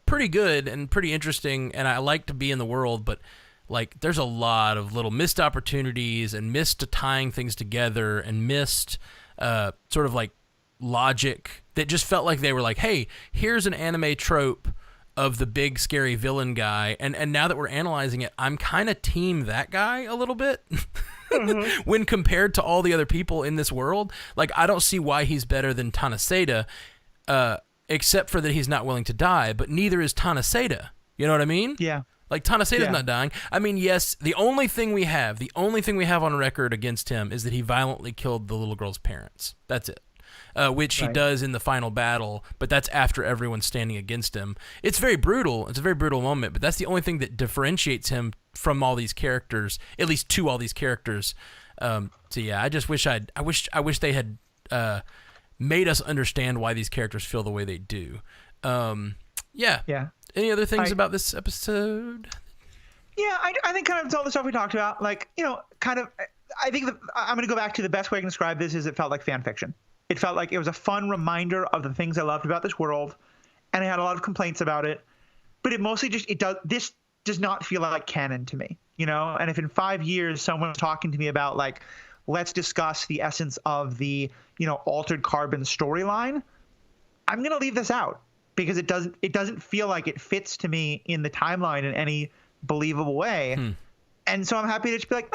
pretty good and pretty interesting, and I like to be in the world, but like there's a lot of little missed opportunities and missed tying things together and missed sort of like logic that just felt like they were like, hey, here's an anime trope of the big scary villain guy, and now that we're analyzing it, I'm kind of team that guy a little bit. Mm-hmm. When compared to all the other people in this world, like I don't see why he's better than Tanaseda, except for that he's not willing to die, but neither is Tanaseda. You know what I mean? Yeah. Like Tanaseda's not dying. I mean, yes, the only thing we have on record against him is that he violently killed the little girl's parents. That's it. Which he does in the final battle, but that's after everyone's standing against him. It's very brutal. It's a very brutal moment, but that's the only thing that differentiates him from all these characters, at least to all these characters. So yeah, I just wish I wish they had made us understand why these characters feel the way they do. Yeah. Any other things about this episode? Yeah, I think kind of it's all the stuff we talked about. Like, kind of, I think I'm going to go back to the best way I can describe this is it felt like fan fiction. It felt like it was a fun reminder of the things I loved about this world, and I had a lot of complaints about it. But it mostly this does not feel like canon to me, And if in 5 years someone's talking to me about like, let's discuss the essence of the, Altered Carbon storyline, I'm going to leave this out. Because it doesn't feel like it fits to me in the timeline in any believable way. And so I'm happy to just be like,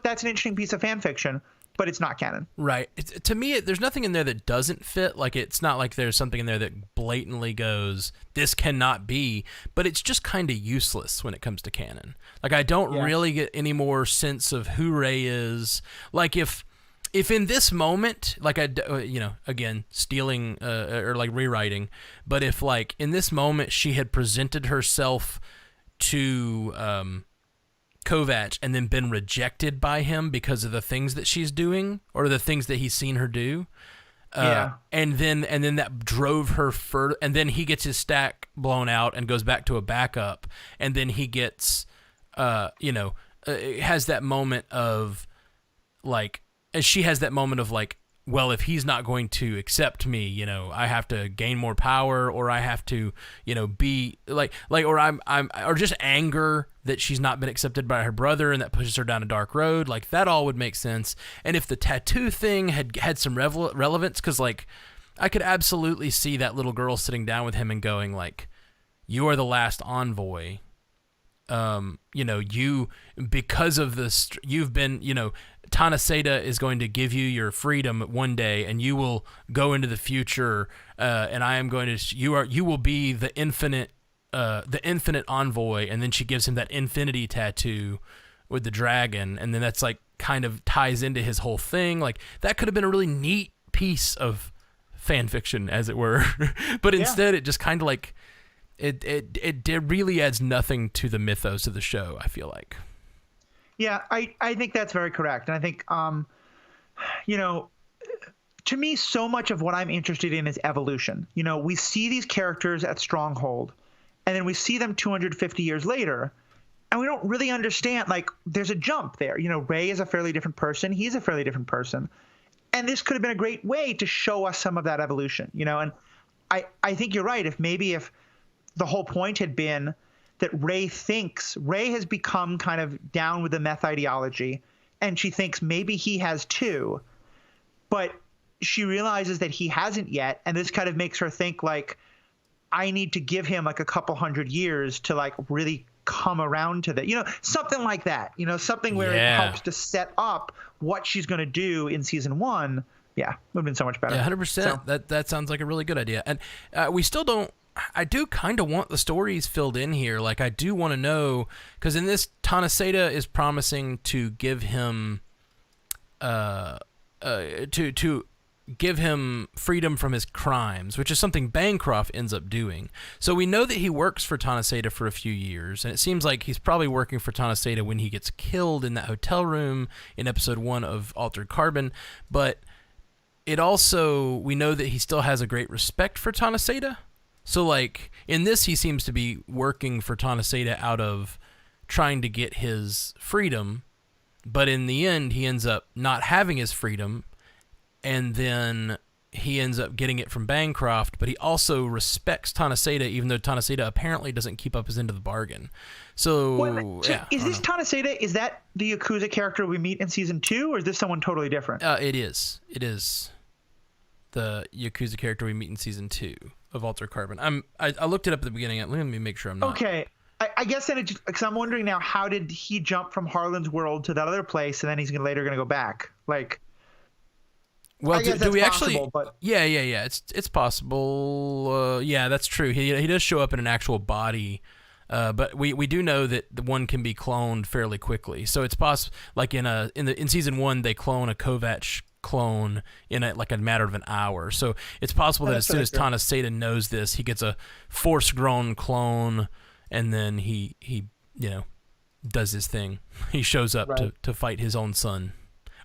that's an interesting piece of fan fiction, but it's not canon. Right. To me, there's nothing in there that doesn't fit. Like, it's not like there's something in there that blatantly goes, this cannot be, but it's just kind of useless when it comes to canon. Like, I don't really get any more sense of who Ray is. Like, if in this moment, like again, stealing or like rewriting, but if like in this moment she had presented herself to Kovacs and then been rejected by him because of the things that she's doing or the things that he's seen her do, and then that drove her further, and then he gets his stack blown out and goes back to a backup, and then he gets, has that moment of like. And she has that moment of like, well, if he's not going to accept me, I have to gain more power, or I have to, be like, or or just anger that she's not been accepted by her brother, and that pushes her down a dark road. Like that all would make sense. And if the tattoo thing had some relevance, because like, I could absolutely see that little girl sitting down with him and going like, "You are the last envoy." you, because of this, you've been, Tanaseda is going to give you your freedom one day, and you will go into the future, and I am going to, you will be the infinite envoy. And then she gives him that infinity tattoo with the dragon, and then that's like kind of ties into his whole thing. Like, that could have been a really neat piece of fan fiction, as it were. But instead it just kind of like it really adds nothing to the mythos of the show, I feel like. Yeah, I think that's very correct. And I think to me, so much of what I'm interested in is evolution. We see these characters at Stronghold, and then we see them 250 years later, and we don't really understand, like, there's a jump there. Rey is a fairly different person. He's a fairly different person. And this could have been a great way to show us some of that evolution, and I think you're right. If the whole point had been that Rey has become kind of down with the meth ideology, and she thinks maybe he has too, but she realizes that he hasn't yet. And this kind of makes her think, like, I need to give him like a couple hundred years to like really come around to that, something like that, something where it helps to set up what she's going to do in season 1. Yeah, would have been so much better. Yeah, 100%. So, that sounds like a really good idea. And we still don't. I do kind of want the stories filled in here. Like, I do want to know, because in this, Tanaseda is promising to give him, to give him freedom from his crimes, which is something Bancroft ends up doing. So we know that he works for Tanaseda for a few years, and it seems like he's probably working for Tanaseda when he gets killed in that hotel room in episode 1 of Altered Carbon. But it also, we know that he still has a great respect for Tanaseda. So, like, in this, he seems to be working for Tanaseda out of trying to get his freedom, but in the end, he ends up not having his freedom, and then he ends up getting it from Bancroft, but he also respects Tanaseda, even though Tanaseda apparently doesn't keep up his end of the bargain. So, is this Tanaseda, is that the Yakuza character we meet in season 2, or is this someone totally different? It is the Yakuza character we meet in season 2 of Altered Carbon. I looked it up at the beginning. Let me make sure I'm not. Okay. I guess then because I'm wondering now, how did he jump from Harlan's world to that other place, and then he's later going to go back? Like, well, do we actually? But... Yeah. It's possible. Yeah, that's true. He does show up in an actual body, but we do know that the one can be cloned fairly quickly. So it's possible. Like in season 1, they clone a Kovacs clone in a matter of an hour. So it's possible that as soon as Tanaseda knows this, he gets a force-grown clone, and then he does his thing. He shows up to fight his own son.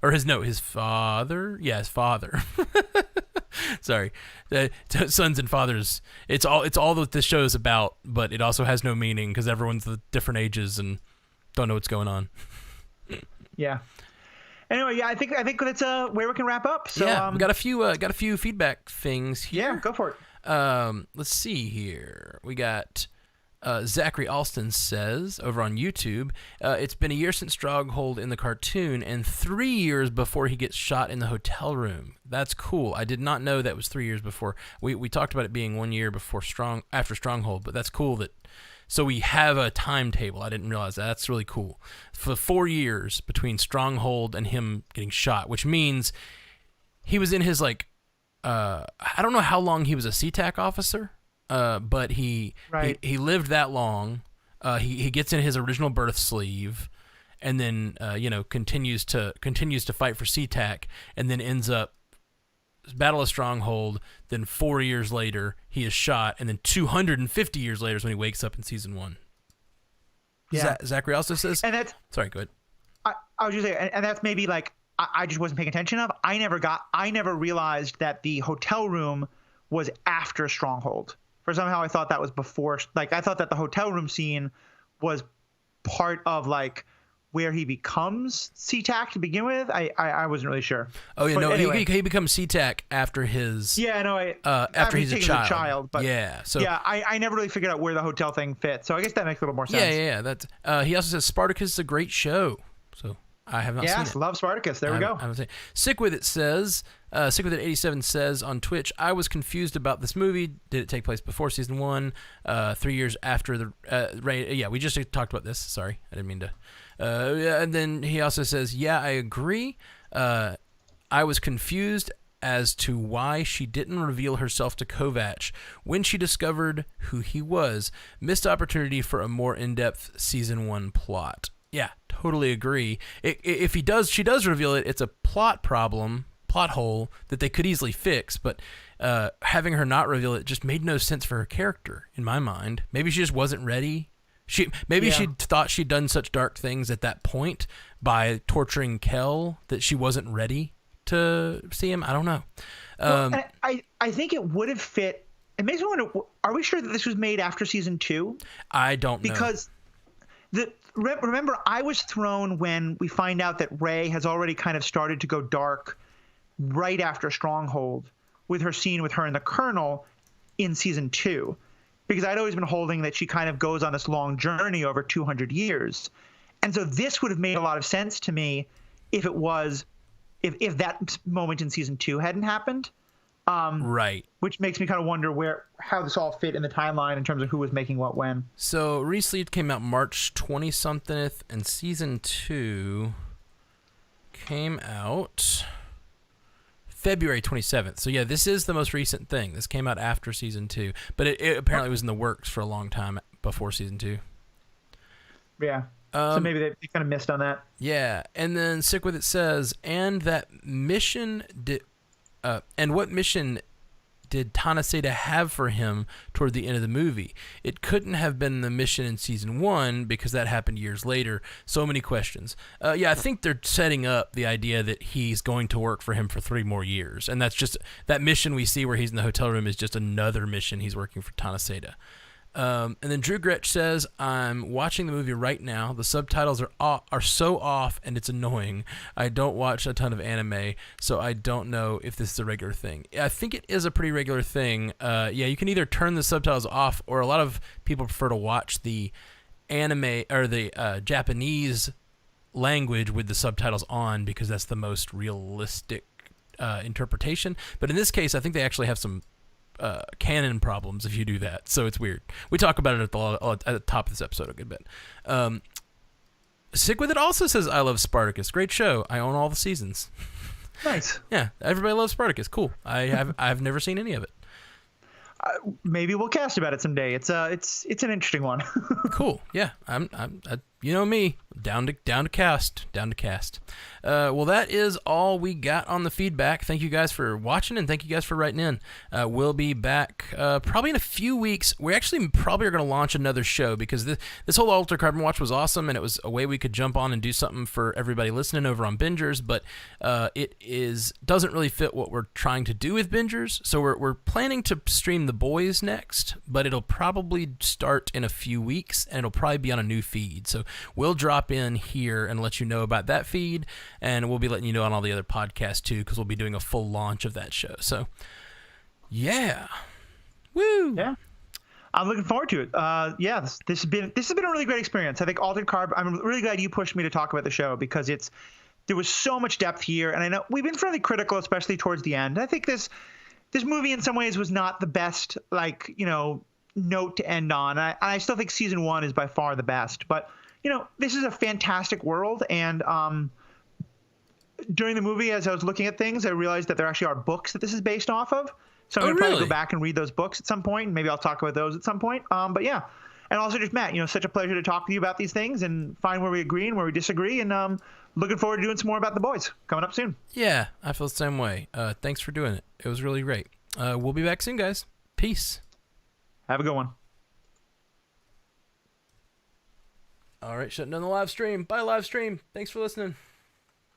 Or his father? Yeah, his father. Sorry. Sons and fathers. It's all that this show is about, but it also has no meaning because everyone's the different ages and don't know what's going on. Yeah. Anyway, yeah, I think that's where we can wrap up. So yeah, we got a few feedback things here. Yeah, go for it. Let's see here. We got Zachary Alston says over on YouTube, it's been a year since Stronghold in the cartoon and 3 years before he gets shot in the hotel room. That's cool. I did not know that was 3 years before. We talked about it being 1 year after Stronghold, but that's cool that. So we have a timetable. I didn't realize that. That's really cool. For 4 years between Stronghold and him getting shot, which means he was in his I don't know how long he was a SeaTac officer. But he lived that long. He gets in his original birth sleeve, and then continues to fight for SeaTac, and then ends up Battle of Stronghold. Then 4 years later, he is shot, and then 250 years later is when he wakes up in season 1. Yeah. Zachary also says, and that's sorry, go ahead. I was just saying, and that's maybe I just wasn't paying attention of. I never realized that the hotel room was after Stronghold. For somehow I thought that was before. I thought that the hotel room scene was part of where he becomes SeaTac to begin with. I wasn't really sure. Oh yeah, but no, anyway. he becomes SeaTac after his. Yeah, no, after he's a child. But yeah, so yeah, I never really figured out where the hotel thing fits. So I guess that makes a little more sense. Yeah. That's he also says Spartacus is a great show. So I have not seen it. Yes, love Spartacus. There we go. I haven't seen it. Sick with it says, Sick with it 87 says on Twitch, I was confused about this movie. Did it take place before season 1? 3 years after the rain? Yeah, we just talked about this. Sorry, I didn't mean to. And then he also says, yeah, I agree. I was confused as to why she didn't reveal herself to Kovac when she discovered who he was. Missed opportunity for a more in-depth season 1 plot. Yeah, totally agree. If she does reveal it, it's a plot hole that they could easily fix, but having her not reveal it just made no sense for her character, in my mind. Maybe she just wasn't ready. She thought she'd done such dark things at that point by torturing Kel that she wasn't ready to see him. I don't know. Well, I think it would have fit. It makes me wonder, are we sure that this was made after season 2? I don't know. Because remember, I was thrown when we find out that Rey has already kind of started to go dark right after Stronghold with her scene with her and the Colonel in season 2. Because I'd always been holding that she kind of goes on this long journey over 200 years. And so this would have made a lot of sense to me if it was, if that moment in season 2 hadn't happened. Right. Which makes me kind of wonder how this all fit in the timeline in terms of who was making what when. So Resleeved came out March 20-something, and season 2 came out February 27th. So yeah, this is the most recent thing. This came out after season 2, but it apparently was in the works for a long time before season 2. Yeah. So maybe they kind of missed on that. Yeah, and then Sick With It says, and what mission did Tanaseda have for him toward the end of the movie? It couldn't have been the mission in season 1 because that happened years later. So many questions. Yeah, I think they're setting up the idea that he's going to work for him for 3 more years, and that's just that mission we see where he's in the hotel room is just another mission he's working for Tanaseda. And then Drew Gretsch says, I'm watching the movie right now. The subtitles are so off, and it's annoying. I don't watch a ton of anime, so I don't know if this is a regular thing. I think it is a pretty regular thing. Yeah, you can either turn the subtitles off, or a lot of people prefer to watch the anime or the Japanese language with the subtitles on because that's the most realistic interpretation. But in this case, I think they actually have some canon problems if you do that, so it's weird. We talk about it at the top of this episode a good bit. Sick With It also says, I love Spartacus. Great show. I own all the seasons. Nice. Yeah, everybody loves Spartacus. Cool. I've never seen any of it. Maybe we'll cast about it someday. It's an interesting one. Cool. Yeah, I'm you know me, down to cast. Well, that is all we got on the feedback. Thank you guys for watching, and thank you guys for writing in. We'll be back probably in a few weeks. We actually probably are going to launch another show because this whole Altered Carbon Watch was awesome, and it was a way we could jump on and do something for everybody listening over on Bingers, but it doesn't really fit what we're trying to do with Bingers. So we're planning to stream The Boys next, but it'll probably start in a few weeks, and it'll probably be on a new feed. So we'll drop in here and let you know about that feed, and we'll be letting you know on all the other podcasts too, because we'll be doing a full launch of that show. So, yeah, woo, yeah, I'm looking forward to it. Yeah, this has been a really great experience. I think Altered Carb. I'm really glad you pushed me to talk about the show because there was so much depth here, and I know we've been fairly critical, especially towards the end. I think this movie in some ways was not the best, note to end on. I still think season 1 is by far the best, but this is a fantastic world, and during the movie, as I was looking at things, I realized that there actually are books that this is based off of. So I'm going to probably go back and read those books at some point, and maybe I'll talk about those at some point. But yeah, and also just Matt, such a pleasure to talk with you about these things and find where we agree and where we disagree, and looking forward to doing some more about The Boys coming up soon. Yeah, I feel the same way. Thanks for doing it. It was really great. We'll be back soon, guys. Peace. Have a good one. All right, shutting down the live stream. Bye, live stream. Thanks for listening.